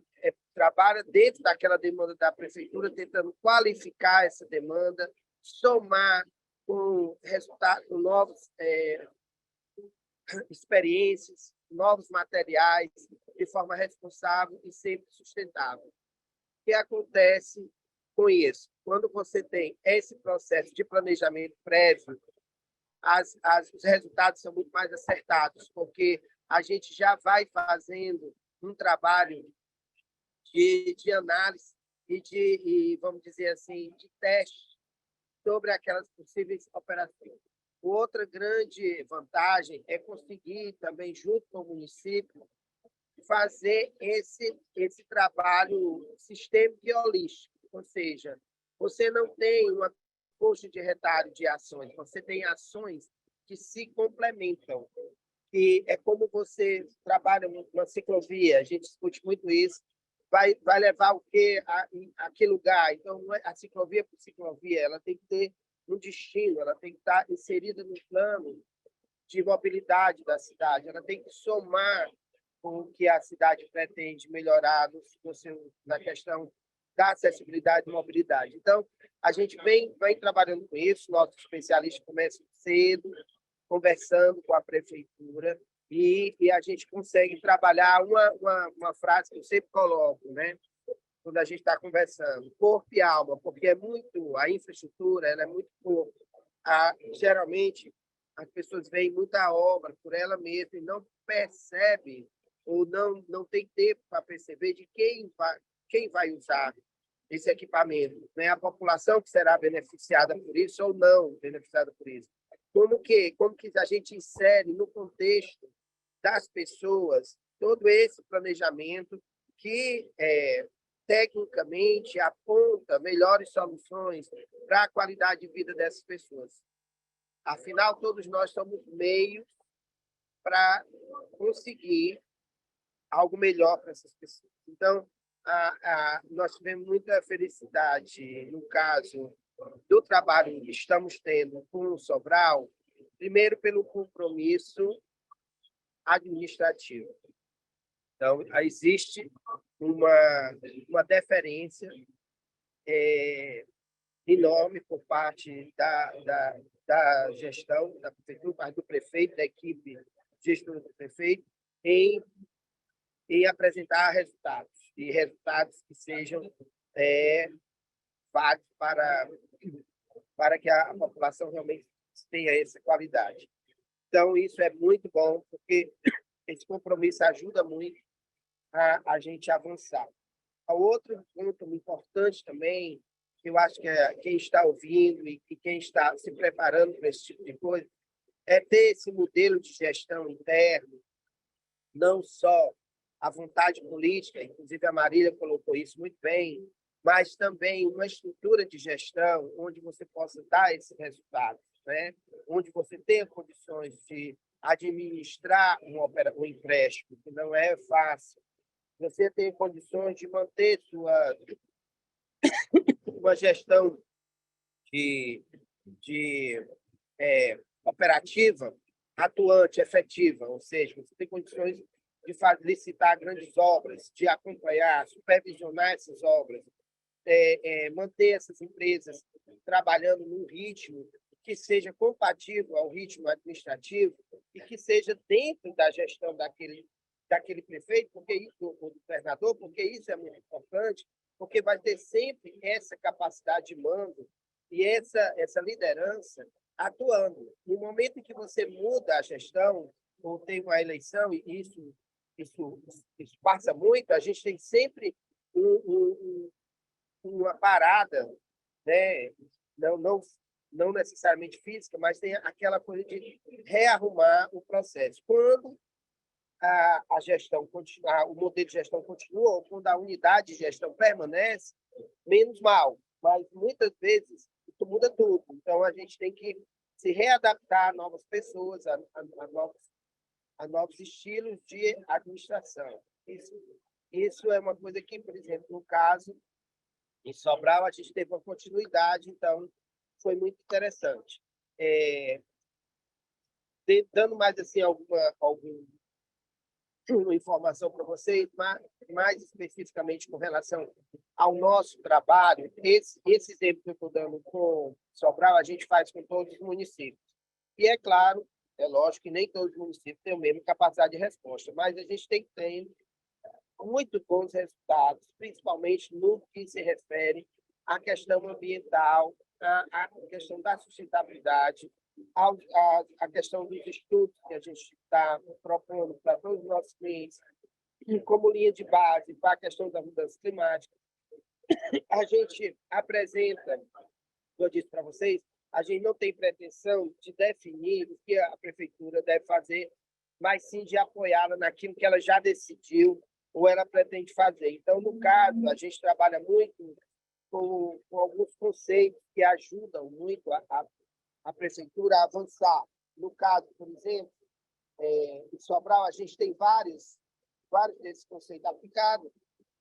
trabalha dentro daquela demanda da prefeitura, tentando qualificar essa demanda, somar com resultados, com novas experiências, novos materiais, de forma responsável e sempre sustentável. O que acontece com isso? Quando você tem esse processo de planejamento prévio, os resultados são muito mais acertados, porque a gente já vai fazendo um trabalho de análise e, vamos dizer assim, de teste sobre aquelas possíveis operações. Outra grande vantagem é conseguir também, junto com o município, fazer esse trabalho sistêmico e holístico, ou seja, você não tem uma coxa de retalho de ações, você tem ações que se complementam, que é como você trabalha numa ciclovia, a gente discute muito isso, vai levar o quê a que lugar? Então, a ciclovia por ciclovia, ela tem que ter um destino, ela tem que estar inserida no plano de mobilidade da cidade, ela tem que somar com o que a cidade pretende melhorar na questão da acessibilidade e mobilidade. Então, a gente vem trabalhando com isso, nossos especialistas começam cedo, conversando com a prefeitura, e a gente consegue trabalhar uma frase que eu sempre coloco, né? Quando a gente está conversando, corpo e alma, porque a infraestrutura ela é muito corpo. Geralmente, as pessoas veem muita obra por ela mesma e não percebem ou não tem tempo para perceber de quem vai usar esse equipamento, né? A população que será beneficiada por isso ou não beneficiada por isso. Como que a gente insere no contexto das pessoas todo esse planejamento que tecnicamente aponta melhores soluções para a qualidade de vida dessas pessoas. Afinal, todos nós somos meios para conseguir algo melhor para essas pessoas. Então, nós tivemos muita felicidade no caso do trabalho que estamos tendo com o Sobral, primeiro pelo compromisso administrativo. Então, existe uma deferência enorme por parte da gestão, da prefeitura, do prefeito, da equipe gestora do prefeito, em apresentar resultados, e resultados que sejam válidos para que a população realmente tenha essa qualidade. Então, isso é muito bom, porque esse compromisso ajuda muito a gente avançar. Outro ponto importante também, que eu acho que quem está ouvindo e quem está se preparando para esse tipo de coisa, é ter esse modelo de gestão interno, não só a vontade política, inclusive a Marília colocou isso muito bem, mas também uma estrutura de gestão onde você possa dar esse resultado, né? Onde você tenha condições de administrar um empréstimo, que não é fácil. Você tem condições de manter uma gestão operativa, atuante, efetiva, ou seja, você tem condições de licitar grandes obras, de acompanhar, supervisionar essas obras, manter essas empresas trabalhando num ritmo que seja compatível ao ritmo administrativo e que seja dentro da gestão daquele prefeito, porque isso, o governador, porque isso é muito importante, porque vai ter sempre essa capacidade de mando e essa liderança atuando. No momento em que você muda a gestão, ou tem uma eleição, e isso passa muito, a gente tem sempre uma parada, né? Não necessariamente física, mas tem aquela coisa de rearrumar o processo. Quando a gestão continua, o modelo de gestão continua, ou quando a unidade de gestão permanece, menos mal. Mas muitas vezes isso muda tudo. Então a gente tem que se readaptar a novas pessoas, a novos estilos de administração. Isso é uma coisa que, por exemplo, no caso em Sobral, a gente teve uma continuidade, então foi muito interessante. Dando mais assim alguma informação para vocês, mais especificamente com relação ao nosso trabalho, esse exemplo que eu estou dando com Sobral, a gente faz com todos os municípios. E é claro, é lógico que nem todos os municípios têm a mesma capacidade de resposta, mas a gente tem muito bons resultados, principalmente no que se refere à questão ambiental, à questão da sustentabilidade, a questão dos estudos que a gente está propondo para todos os nossos clientes, como linha de base para a questão da mudança climática. A gente apresenta, como eu disse para vocês, a gente não tem pretensão de definir o que a prefeitura deve fazer, mas sim de apoiá-la naquilo que ela já decidiu ou ela pretende fazer. Então, no caso, a gente trabalha muito com alguns conceitos que ajudam muito a prefeitura a avançar. No caso, por exemplo, em Sobral, a gente tem vários desses conceitos aplicados,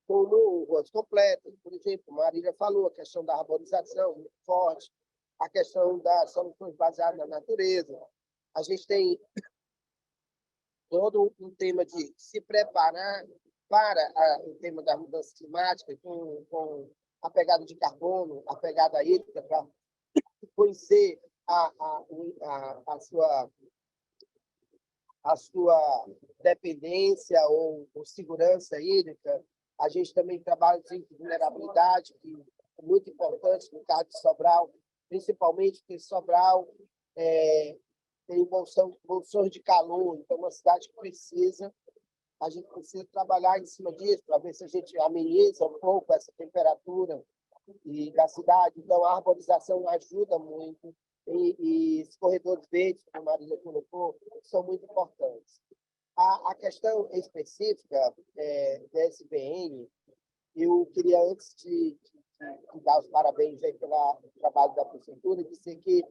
como ruas completas, por exemplo, Marília falou, a questão da arborização muito forte, a questão das soluções baseadas na natureza. A gente tem todo um tema de se preparar para o tema da mudança climática, com a pegada de carbono, a pegada hídrica, para conhecer a sua dependência ou segurança hídrica. A gente também trabalha em vulnerabilidade, que é muito importante no caso de Sobral, principalmente porque Sobral tem bolsões de calor, então uma cidade que a gente precisa trabalhar em cima disso, para ver se a gente ameniza um pouco essa temperatura da cidade. Então, a arborização ajuda muito, e os corredores verdes, como a Marília colocou, são muito importantes. A questão específica da SBN, eu queria, antes de dar os parabéns aí pelo trabalho da prefeitura, dizer que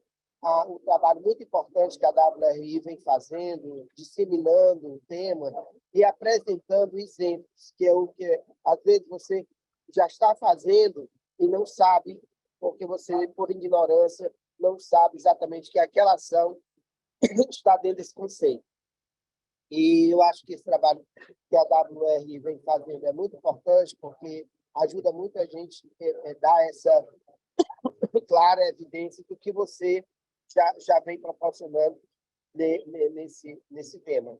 um trabalho muito importante que a WRI vem fazendo, disseminando o tema e apresentando exemplos, que é o que, às vezes, você já está fazendo e não sabe, porque você, por ignorância, não sabe exatamente que aquela ação está dentro desse conceito. E eu acho que esse trabalho que a WRI vem fazendo é muito importante, porque ajuda muito a gente a dar essa clara evidência do que você já vem proporcionando nesse tema.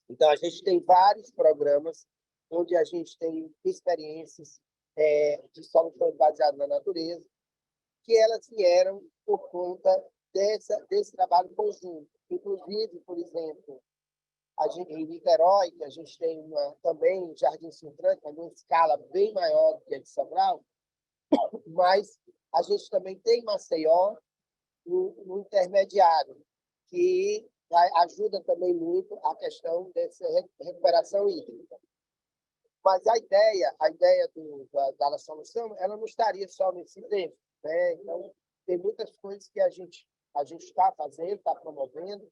Então, a gente tem vários programas onde a gente tem experiências de soluções baseadas na natureza, que elas vieram por conta desse trabalho conjunto. Inclusive, por exemplo, em Niterói, que a gente tem também Jardim Filtrante, mas numa escala bem maior do que a de Sobral, mas a gente também tem Maceió, no intermediário, que ajuda também muito a questão dessa recuperação hídrica. Mas a ideia da solução, ela não estaria só nesse tempo, né? Então, tem muitas coisas que a gente está fazendo, está promovendo,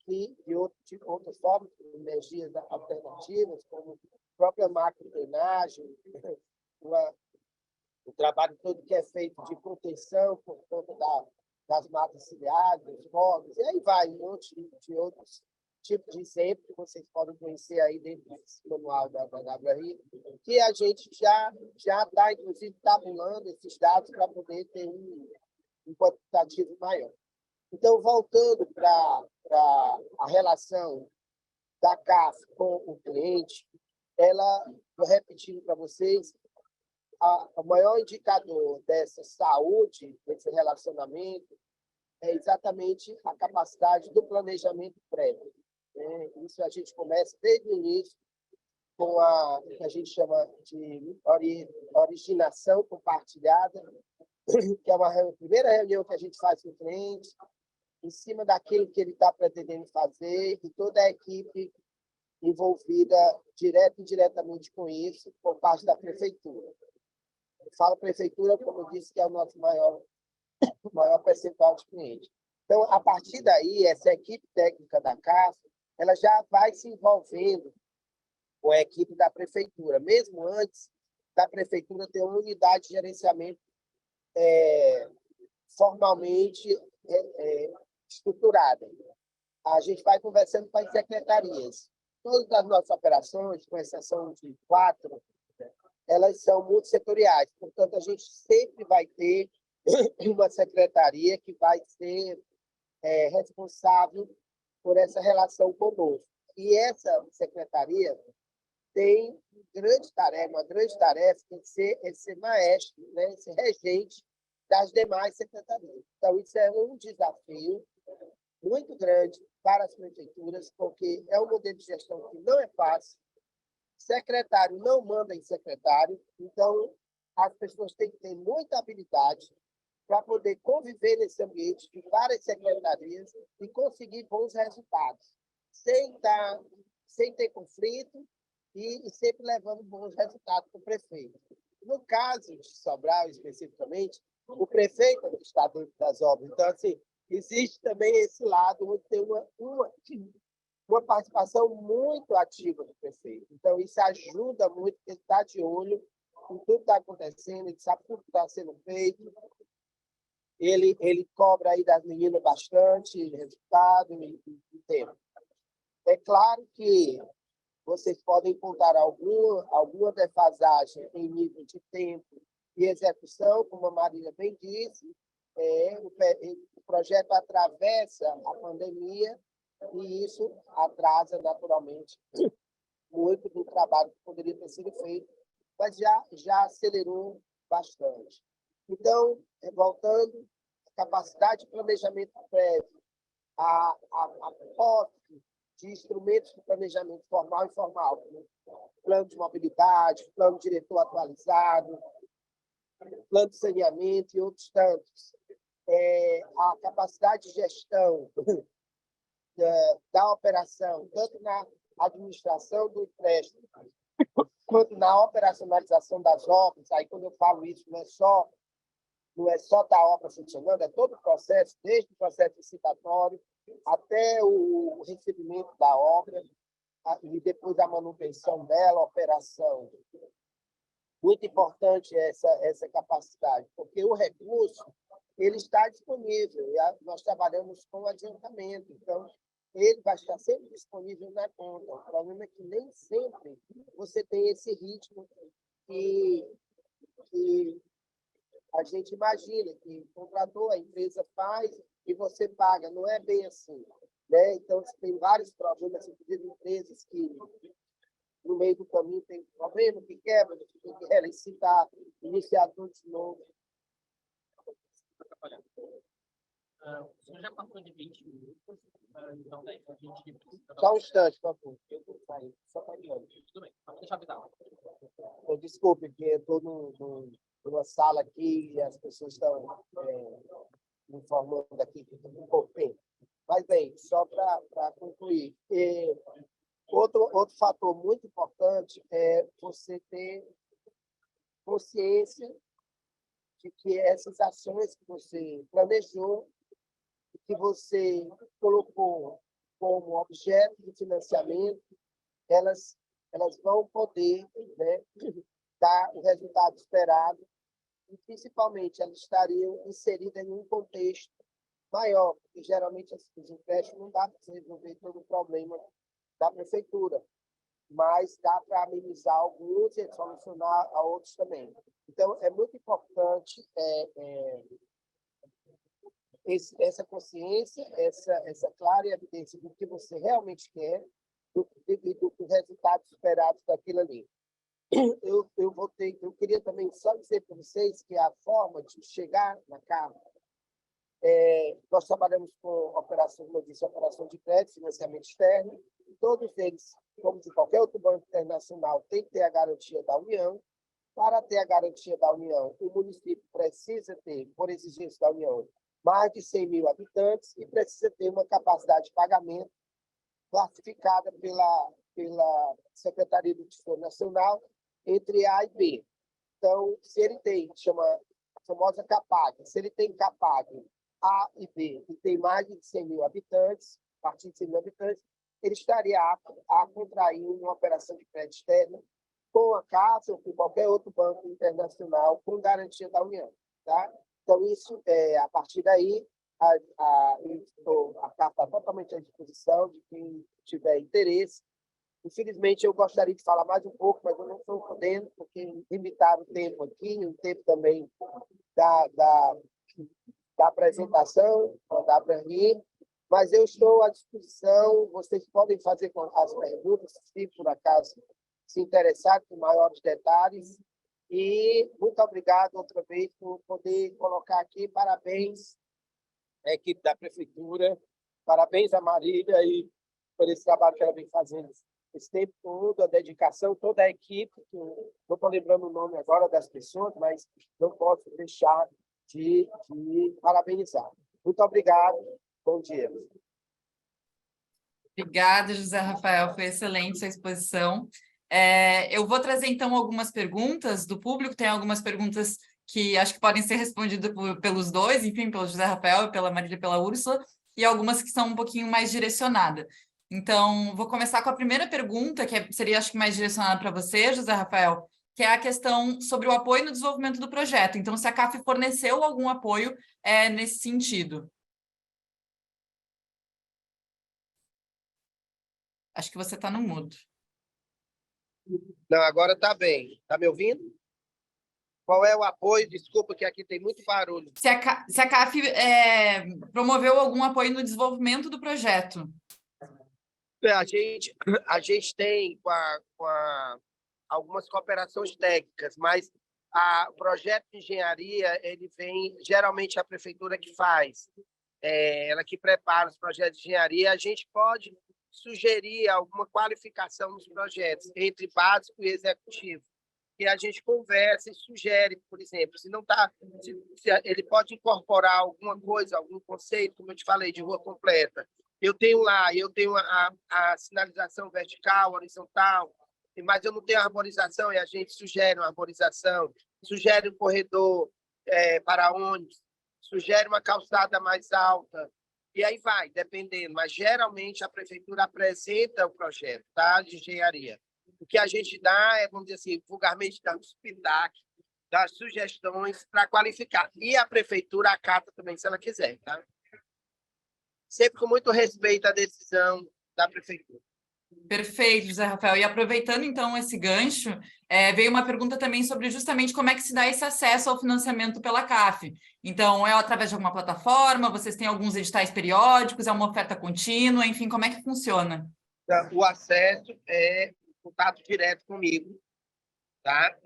e de outras formas, energias alternativas, como a própria macro-drenagem, o trabalho todo que é feito de proteção por conta das matas ciliares, dos fogos, e aí vai um monte de outros tipos de exemplos que vocês podem conhecer aí dentro desse manual da WRI, que a gente já está, inclusive, tabulando esses dados para poder ter um quantitativo maior. Então, voltando para a relação da CAF com o cliente, vou repetindo para vocês, o maior indicador dessa saúde, desse relacionamento, é exatamente a capacidade do planejamento prévio. Né? Isso a gente começa desde o início com o que a gente chama de originação compartilhada, que é a primeira reunião que a gente faz com o cliente, em cima daquilo que ele está pretendendo fazer, e toda a equipe envolvida direto e indiretamente com isso, por parte da prefeitura. Eu falo prefeitura, como eu disse, que é o nosso maior percentual de clientes. Então, a partir daí, essa equipe técnica da CAF, ela já vai se envolvendo com a equipe da prefeitura, mesmo antes da prefeitura ter uma unidade de gerenciamento formalmente estruturada. A gente vai conversando com as secretarias. Todas as nossas operações, com exceção de 4, elas são multissetoriais. Portanto, a gente sempre vai ter uma secretaria que vai ser responsável por essa relação conosco. E essa secretaria tem uma grande tarefa que é ser maestro, né? Ser regente das demais secretarias. Então, isso é um desafio muito grande para as prefeituras, porque é um modelo de gestão que não é fácil. Secretário não manda em secretário, então as pessoas têm que ter muita habilidade para poder conviver nesse ambiente de várias secretarias e conseguir bons resultados, sem ter conflito e sempre levando bons resultados para o prefeito. No caso de Sobral, especificamente, o prefeito está dentro das obras. Então, assim, existe também esse lado onde tem uma participação muito ativa do prefeito. Então, isso ajuda muito, porque ele está de olho em tudo que está acontecendo, ele sabe tudo que está sendo feito, ele cobra aí das meninas bastante resultado e tempo. É claro que vocês podem encontrar alguma defasagem em nível de tempo e execução, como a Marília bem disse. O projeto atravessa a pandemia e isso atrasa naturalmente muito do trabalho que poderia ter sido feito, mas já acelerou bastante. Então, voltando, a capacidade de planejamento prévio, a posse de instrumentos de planejamento formal e informal, plano de mobilidade, plano diretor atualizado, plano de saneamento e outros tantos. A capacidade de gestão da operação, tanto na administração do empréstimo, quanto na operacionalização das obras. Aí, quando eu falo isso, não é só estar a obra funcionando, é todo o processo, desde o processo licitatório até o recebimento da obra e depois a manutenção dela, a operação. Muito importante essa capacidade, porque o recurso ele está disponível. Nós trabalhamos com adiantamento, então ele vai estar sempre disponível na conta. O problema é que nem sempre você tem esse ritmo que a gente imagina, que contratou, a empresa faz e você paga. Não é bem assim, né? Então, tem vários problemas, inclusive empresas que no meio do caminho tem problema, que quebra, que tem que relicitar, iniciar tudo de novo. O senhor já passou de 20 minutos, então daí a gente... Só um instante, por favor. Eu vou sair, só para ir. Tudo bem, pode deixar avisar. Desculpe, porque eu estou numa sala aqui e as pessoas estão me informando aqui que tem um pouco tempo. Mas, bem, só para concluir, outro fator muito importante é você ter consciência de que essas ações que você planejou, que você colocou como objeto de financiamento, elas vão poder, né, dar o resultado esperado e, principalmente, elas estariam inseridas em um contexto maior, porque geralmente os empréstimos não dá para você resolver todo o problema da prefeitura, mas dá para amenizar alguns e solucionar a outros também. Então, é muito importante essa consciência, essa clara evidência do que você realmente quer e do resultado esperado daquilo ali. Eu queria também só dizer para vocês que a forma de chegar na Câmara, nós trabalhamos com operações, como eu disse, operação de crédito, financiamento externo, e todos eles, como de qualquer outro banco internacional, tem que ter a garantia da União. Para ter a garantia da União, o município precisa ter, por exigência da União, mais de 100 mil habitantes e precisa ter uma capacidade de pagamento classificada pela Secretaria do Tesouro Nacional entre A e B. Então, se ele tem, chama a famosa CAPAG, se ele tem CAPAG A e B e tem mais de 100 mil habitantes, a partir de 100 mil habitantes, ele estaria apto a contrair uma operação de crédito externo com a Caixa ou com qualquer outro banco internacional com garantia da União. Tá? Então, isso, a partir daí, a CAF está totalmente à disposição de quem tiver interesse. Infelizmente, eu gostaria de falar mais um pouco, mas eu não estou podendo, porque limitaram o tempo aqui, o tempo também da apresentação, da Brani, mas eu estou à disposição, vocês podem fazer as perguntas, se por acaso se interessarem com maiores detalhes, e muito obrigado outra vez por poder colocar aqui, parabéns à equipe da Prefeitura, parabéns a Marília e por esse trabalho que ela vem fazendo esse tempo todo, a dedicação, toda a equipe, que eu não estou lembrando o nome agora das pessoas, mas não posso deixar de parabenizar. Muito obrigado, bom dia. Obrigada, José Rafael, foi excelente sua exposição. Eu vou trazer, então, algumas perguntas do público, tem algumas perguntas que acho que podem ser respondidas pelos dois, enfim, pelo José Rafael, pela Marília e pela Úrsula, e algumas que são um pouquinho mais direcionadas. Então, vou começar com a primeira pergunta, que seria, acho que, mais direcionada para você, José Rafael, que é a questão sobre o apoio no desenvolvimento do projeto. Então, se a CAF forneceu algum apoio nesse sentido. Acho que você está no mudo. Não, agora está bem. Está me ouvindo? Qual é o apoio? Desculpa, que aqui tem muito barulho. Se a CAF promoveu algum apoio no desenvolvimento do projeto. A gente tem algumas cooperações técnicas, mas o projeto de engenharia, ele vem, geralmente, a prefeitura que faz. Ela que prepara os projetos de engenharia. A gente pode sugerir alguma qualificação nos projetos, entre básico e executivo, que a gente conversa e sugere, por exemplo, se não está, ele pode incorporar alguma coisa, algum conceito, como eu te falei, de rua completa. Eu tenho a sinalização vertical, horizontal, mas eu não tenho arborização, e a gente sugere uma arborização, sugere um corredor para ônibus, sugere uma calçada mais alta, e aí vai, dependendo. Mas, geralmente, a prefeitura apresenta o projeto, tá, de engenharia. O que a gente dá vamos dizer assim, vulgarmente, dá uns pitacos, dá sugestões para qualificar. E a prefeitura acata também, se ela quiser, tá? Sempre com muito respeito à decisão da prefeitura. Perfeito, José Rafael. E aproveitando, então, esse gancho, veio uma pergunta também sobre justamente como é que se dá esse acesso ao financiamento pela CAF. Então, é através de alguma plataforma? Vocês têm alguns editais periódicos? É uma oferta contínua? Enfim, como é que funciona? O acesso é contato direto comigo, tá?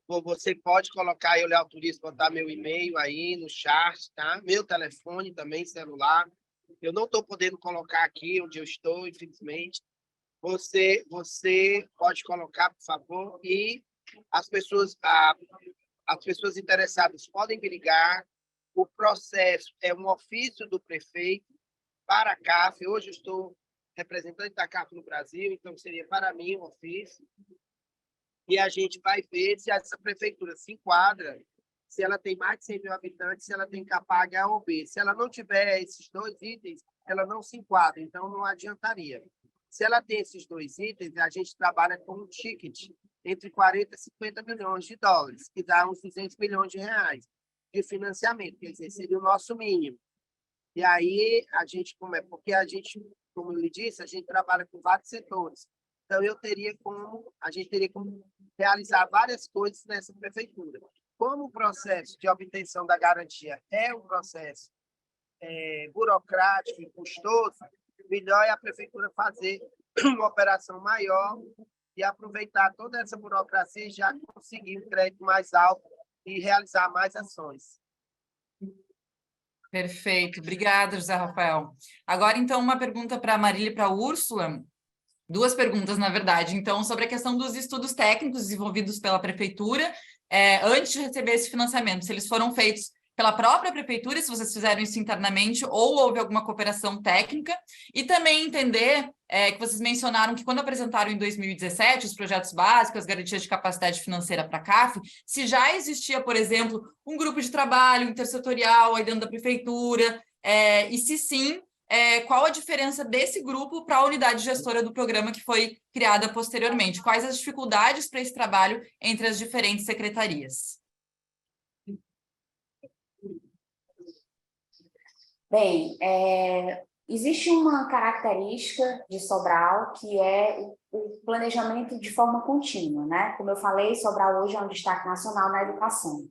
Você pode colocar, eu lhe autorizo botar meu e-mail aí no chat, tá? Meu telefone também, celular. Eu não estou podendo colocar aqui onde eu estou, infelizmente. Você pode colocar, por favor, e as pessoas interessadas podem me ligar. O processo é um ofício do prefeito para a CAF. Hoje eu estou representante da CAF no Brasil, então seria para mim um ofício. E a gente vai ver se essa prefeitura se enquadra, se ela tem mais de 100 mil habitantes, se ela tem CAPAG A ou B. Se ela não tiver esses dois itens, ela não se enquadra, então não adiantaria. Se ela tem esses dois itens, a gente trabalha com um ticket entre 40 e 50 milhões de dólares, que dá uns 200 milhões de reais de financiamento, quer dizer, seria o nosso mínimo. E aí, porque a gente, como eu lhe disse, a gente trabalha com vários setores. Então, a gente teria como realizar várias coisas nessa prefeitura. Como o processo de obtenção da garantia é um processo burocrático e custoso, melhor é a prefeitura fazer uma operação maior e aproveitar toda essa burocracia e já conseguir um crédito mais alto e realizar mais ações. Perfeito. Obrigada, José Rafael. Agora, então, uma pergunta para a Marília e para a Úrsula. Duas perguntas, na verdade. Então, sobre a questão dos estudos técnicos desenvolvidos pela prefeitura, antes de receber esse financiamento, se eles foram feitos pela própria prefeitura, se vocês fizeram isso internamente, ou houve alguma cooperação técnica, e também entender que vocês mencionaram que quando apresentaram em 2017 os projetos básicos, as garantias de capacidade financeira para a CAF, se já existia, por exemplo, um grupo de trabalho intersetorial aí dentro da prefeitura, e se sim, qual a diferença desse grupo para a unidade gestora do programa que foi criada posteriormente? Quais as dificuldades para esse trabalho entre as diferentes secretarias? Bem, existe uma característica de Sobral que é o planejamento de forma contínua, né? Como eu falei, Sobral hoje é um destaque nacional na educação.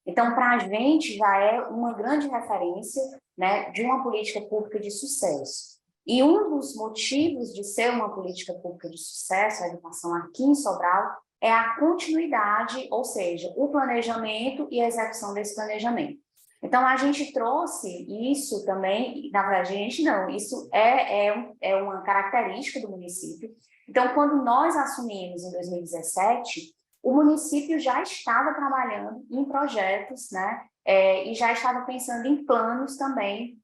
Então, para a gente, já é uma grande referência, né, de uma política pública de sucesso. E um dos motivos de ser uma política pública de sucesso, a educação aqui em Sobral, é a continuidade, ou seja, o planejamento e a execução desse planejamento. Então, a gente trouxe isso também, na verdade, a gente não, isso é uma característica do município. Então, quando nós assumimos em 2017, o município já estava trabalhando em projetos, né, e já estava pensando em planos também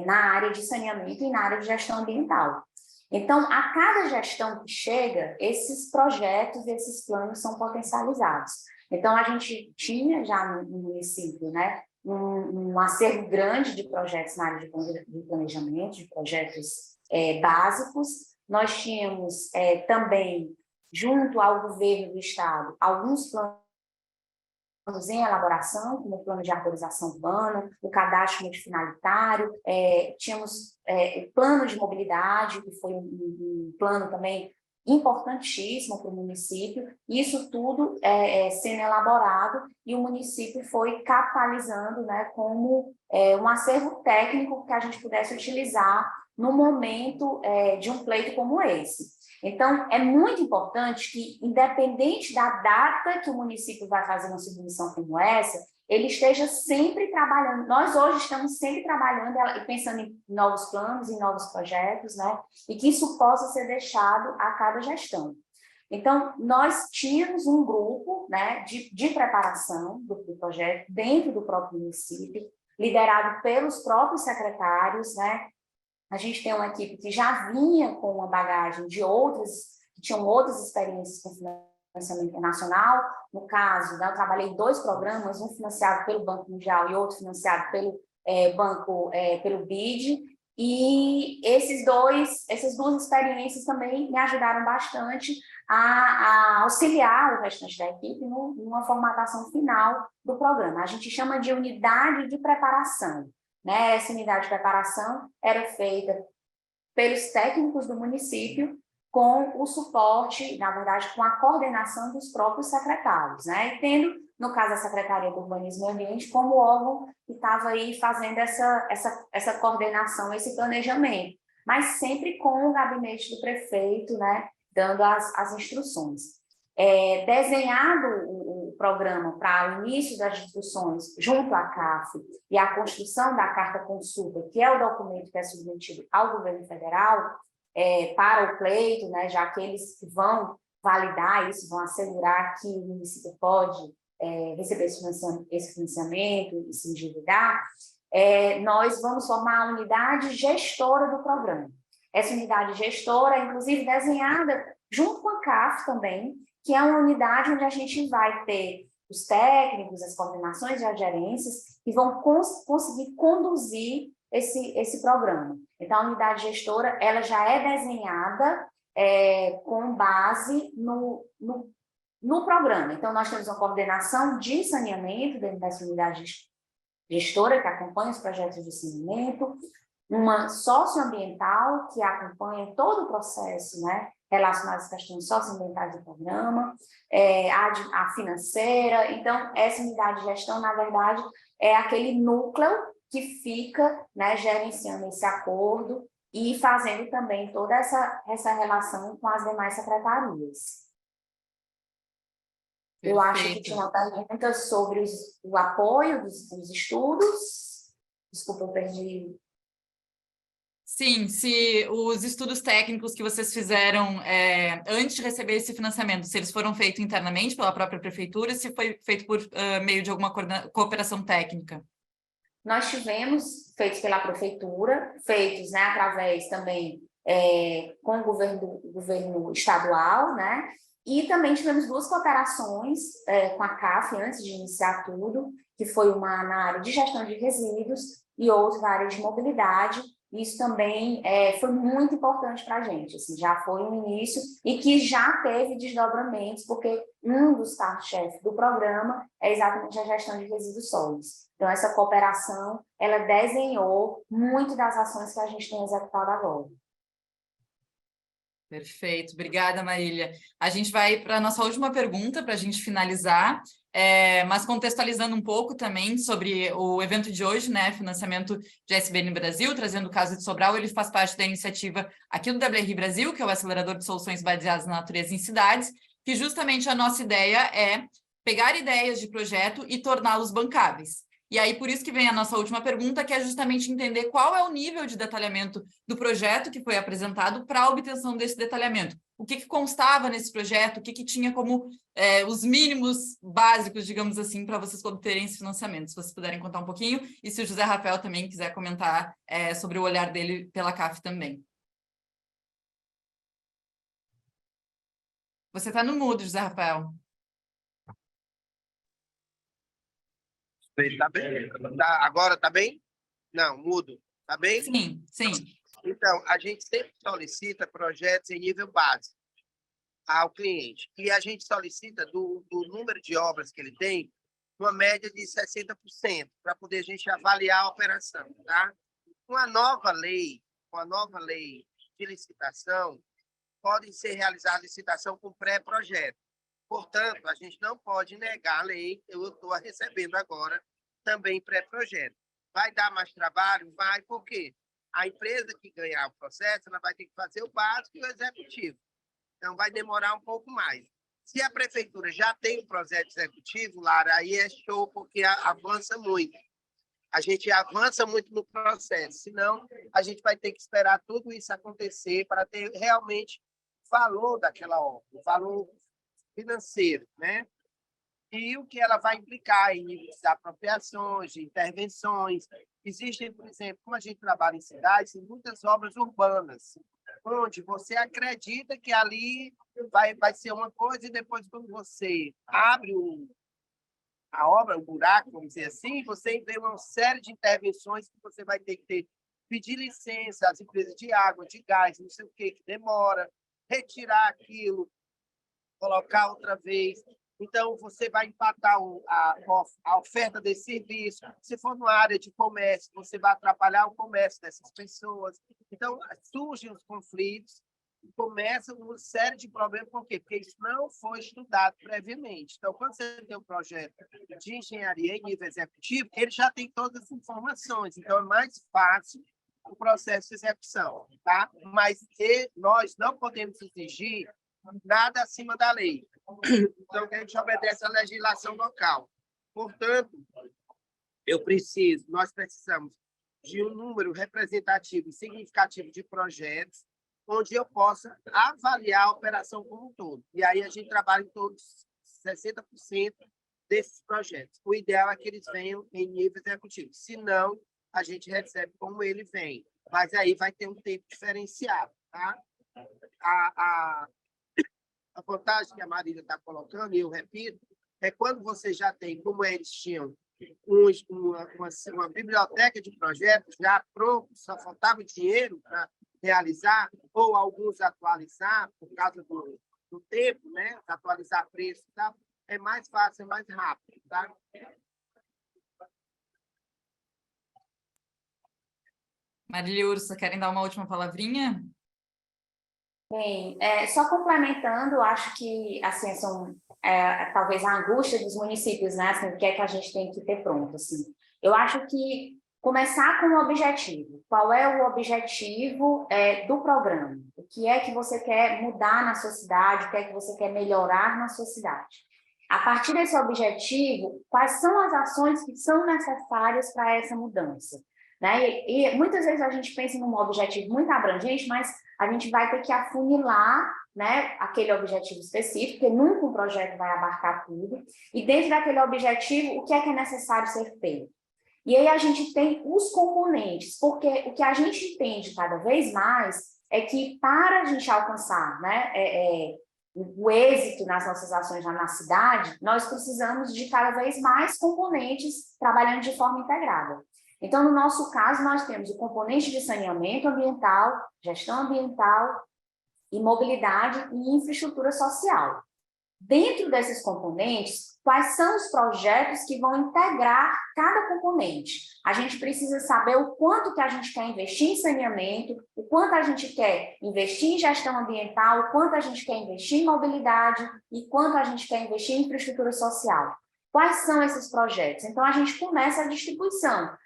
na área de saneamento e na área de gestão ambiental. Então, a cada gestão que chega, esses projetos, esses planos são potencializados. Então, a gente tinha já no município, né, um acervo grande de projetos na área de planejamento, de projetos básicos. Nós tínhamos também, junto ao governo do estado, alguns planos em elaboração, como o plano de arborização urbana, o cadastro multifinalitário, tínhamos o plano de mobilidade, que foi um plano também importantíssimo para o município, isso tudo sendo elaborado e o município foi capitalizando, né, como um acervo técnico que a gente pudesse utilizar no momento de um pleito como esse. Então, é muito importante que, independente da data que o município vai fazer uma submissão como essa, ele esteja sempre trabalhando. Nós hoje estamos sempre trabalhando e pensando em novos planos, em novos projetos, né? E que isso possa ser deixado a cada gestão. Então, nós tínhamos um grupo, né, de preparação do projeto dentro do próprio município, liderado pelos próprios secretários, né? A gente tem uma equipe que já vinha com uma bagagem de que tinham outras experiências com financiamento internacional. No caso, né, eu trabalhei em 2 programas, um financiado pelo Banco Mundial e outro financiado pelo BID. E essas duas experiências também me ajudaram bastante a auxiliar o restante da equipe numa formatação final do programa. A gente chama de unidade de preparação. Né? Essa unidade de preparação era feita pelos técnicos do município com o suporte, na verdade, com a coordenação dos próprios secretários, né? E tendo, no caso, a Secretaria do Urbanismo e Ambiente como órgão que estava aí fazendo essa coordenação, esse planejamento, mas sempre com o gabinete do prefeito, né, dando as instruções. Desenhado o programa para o início das discussões junto à CAF e a construção da carta consulta, que é o documento que é submetido ao governo federal para o pleito, né, já que eles vão validar isso, vão assegurar que o município pode receber esse financiamento e se endividar, nós vamos formar a unidade gestora do programa. Essa unidade gestora é, inclusive, desenhada junto com a CAF também, que é uma unidade onde a gente vai ter os técnicos, as coordenações e as gerências que vão conseguir conduzir esse programa. Então, a unidade gestora ela já é desenhada com base no programa. Então, nós temos uma coordenação de saneamento dentro dessa unidade gestora que acompanha os projetos de saneamento, uma socioambiental que acompanha todo o processo, né, relacionado às questões socioambientais do programa, a financeira. Então, essa unidade de gestão, na verdade, é aquele núcleo que fica, né, gerenciando esse acordo e fazendo também toda essa relação com as demais secretarias. Perfeito. Eu acho que tinha uma pergunta sobre o apoio dos estudos. Desculpa, eu perdi. Sim, se os estudos técnicos que vocês fizeram antes de receber esse financiamento, se eles foram feitos internamente pela própria prefeitura, se foi feito por meio de alguma cooperação técnica? Nós tivemos feitos pela prefeitura, feitos, né, através também com o governo estadual, né, e também tivemos 2 cooperações com a CAF antes de iniciar tudo, que foi uma na área de gestão de resíduos e outra na área de mobilidade. isso também foi muito importante para a gente, assim, já foi um início e que já teve desdobramentos, porque um dos carros-chefe do programa é exatamente a gestão de resíduos sólidos. Então, essa cooperação, ela desenhou muito das ações que a gente tem executado agora. Perfeito, obrigada, Marília. A gente vai para a nossa última pergunta, para a gente finalizar, mas contextualizando um pouco também sobre o evento de hoje, né, financiamento de SBN Brasil, trazendo o caso de Sobral. Ele faz parte da iniciativa aqui do WRI Brasil, que é o acelerador de soluções baseadas na natureza em cidades, que justamente a nossa ideia é pegar ideias de projeto e torná-los bancáveis. E aí, por isso que vem a nossa última pergunta, que é justamente entender qual é o nível de detalhamento do projeto que foi apresentado para a obtenção desse detalhamento. O que constava nesse projeto, o que tinha como os mínimos básicos, digamos assim, para vocês obterem esse financiamento. Se vocês puderem contar um pouquinho, e se o José Rafael também quiser comentar sobre o olhar dele pela CAF também. Você está no mudo, José Rafael. Tá bem? Agora tá bem? Não, mudo. Tá bem? Sim, sim. Então, a gente sempre solicita projetos em nível básico ao cliente. E a gente solicita do número de obras que ele tem, uma média de 60%, para poder a gente avaliar a operação. Tá? Com a nova lei de licitação, podem ser realizadas licitação com pré-projeto. Portanto, a gente não pode negar a lei, eu estou recebendo agora também pré-projeto. Vai dar mais trabalho? Vai, por quê? A empresa que ganhar o processo, ela vai ter que fazer o básico e o executivo. Então, vai demorar um pouco mais. Se a prefeitura já tem o projeto executivo, Lara, aí é show, porque avança muito. A gente avança muito no processo, senão a gente vai ter que esperar tudo isso acontecer para ter realmente valor daquela obra, valor financeiro, né? E o que ela vai implicar em níveis de apropriações, de intervenções. Existem, por exemplo, como a gente trabalha em cidades, muitas obras urbanas, onde você acredita que ali vai ser uma coisa e depois, quando você abre a obra, o buraco, vamos dizer assim, você vê uma série de intervenções que você vai ter que pedir licença às empresas de água, de gás, não sei o que demora, retirar aquilo, colocar outra vez. Então, você vai empatar a oferta desse serviço. Se for numa área de comércio, você vai atrapalhar o comércio dessas pessoas. Então, surgem os conflitos, começa uma série de problemas. Por quê? Porque isso não foi estudado previamente. Então, quando você tem um projeto de engenharia em nível executivo, ele já tem todas as informações. Então, é mais fácil o processo de execução. Tá? Mas nós não podemos exigir nada acima da lei. Então, a gente obedece à legislação local. Portanto, nós precisamos de um número representativo e significativo de projetos onde eu possa avaliar a operação como um todo. E aí a gente trabalha em todos 60% desses projetos. O ideal é que eles venham em nível executivo. Se não, a gente recebe como ele vem. Mas aí vai ter um tempo diferenciado. Tá? A vantagem que a Marília está colocando, e eu repito, é quando você já tem, como eles tinham, uma biblioteca de projetos já pronto, só faltava dinheiro para realizar, ou alguns atualizar, por causa do tempo, né? Atualizar preço e tal, é mais fácil, é mais rápido. Tá? Marília e Úrsula, querem dar uma última palavrinha? Bem, só complementando, acho que assim, talvez a angústia dos municípios, né? Assim, o que é que a gente tem que ter pronto? Assim. Eu acho que começar com o objetivo. Qual é o objetivo do programa? O que é que você quer mudar na sua cidade? O que é que você quer melhorar na sua cidade? A partir desse objetivo, quais são as ações que são necessárias para essa mudança? Né? E muitas vezes a gente pensa num objetivo muito abrangente, mas a gente vai ter que afunilar, né, aquele objetivo específico, porque nunca um projeto vai abarcar tudo, e dentro daquele objetivo, o que é necessário ser feito? E aí a gente tem os componentes, porque o que a gente entende cada vez mais é que para a gente alcançar, né, o êxito nas nossas ações lá na cidade, nós precisamos de cada vez mais componentes trabalhando de forma integrada. Então, no nosso caso, nós temos o componente de saneamento ambiental, gestão ambiental e mobilidade e infraestrutura social. Dentro desses componentes, quais são os projetos que vão integrar cada componente? A gente precisa saber o quanto que a gente quer investir em saneamento, o quanto a gente quer investir em gestão ambiental, o quanto a gente quer investir em mobilidade e quanto a gente quer investir em infraestrutura social. Quais são esses projetos? Então, a gente começa a distribuição.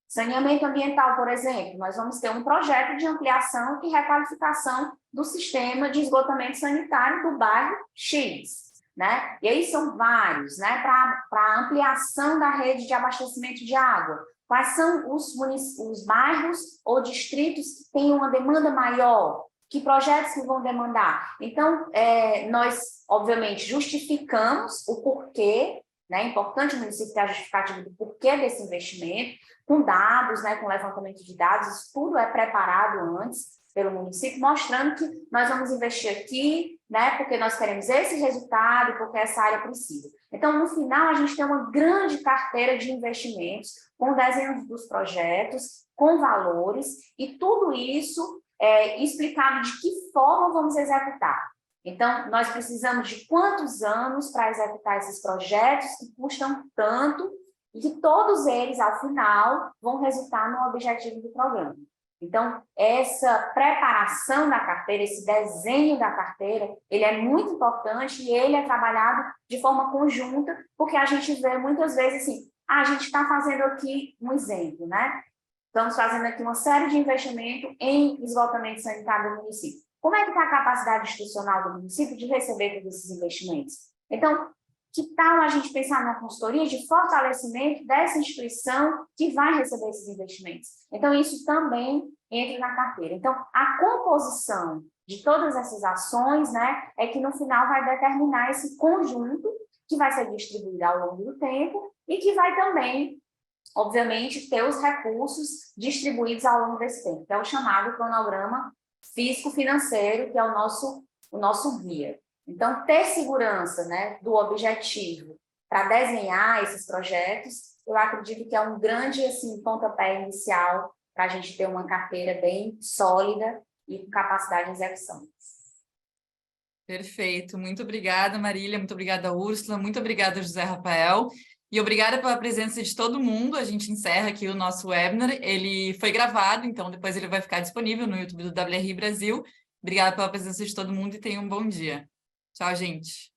Saneamento ambiental, por exemplo, nós vamos ter um projeto de ampliação e requalificação do sistema de esgotamento sanitário do bairro X, né? E aí são vários, né? Para ampliação da rede de abastecimento de água. Quais são os bairros ou distritos que têm uma demanda maior? Que projetos que vão demandar? Então, nós, obviamente, justificamos o porquê, né? É importante o município ter a justificativa do porquê desse investimento, com dados, né, com levantamento de dados, isso tudo é preparado antes pelo município, mostrando que nós vamos investir aqui, né, porque nós queremos esse resultado, porque essa área precisa. Então, no final, a gente tem uma grande carteira de investimentos, com desenhos dos projetos, com valores, e tudo isso explicado de que forma vamos executar. Então, nós precisamos de quantos anos para executar esses projetos que custam tanto, e que todos eles, ao final, vão resultar no objetivo do programa. Então, essa preparação da carteira, esse desenho da carteira, ele é muito importante e ele é trabalhado de forma conjunta, porque a gente vê muitas vezes assim, a gente está fazendo aqui um exemplo, né? Estamos fazendo aqui uma série de investimento em esgotamento sanitário do município. Como é que está a capacidade institucional do município de receber todos esses investimentos? Então, que tal a gente pensar numa consultoria de fortalecimento dessa instituição que vai receber esses investimentos? Então, isso também entra na carteira. Então, a composição de todas essas ações, né, é que no final vai determinar esse conjunto que vai ser distribuído ao longo do tempo e que vai também, obviamente, ter os recursos distribuídos ao longo desse tempo, que é o chamado cronograma físico-financeiro, que é o nosso guia. Então, ter segurança, né, do objetivo para desenhar esses projetos, eu acredito que é um grande assim, pontapé inicial para a gente ter uma carteira bem sólida e com capacidade de execução. Perfeito. Muito obrigada, Marília. Muito obrigada, Úrsula. Muito obrigada, José Rafael. E obrigada pela presença de todo mundo. A gente encerra aqui o nosso webinar. Ele foi gravado, então depois ele vai ficar disponível no YouTube do WRI Brasil. Obrigada pela presença de todo mundo e tenham um bom dia. Tchau, gente.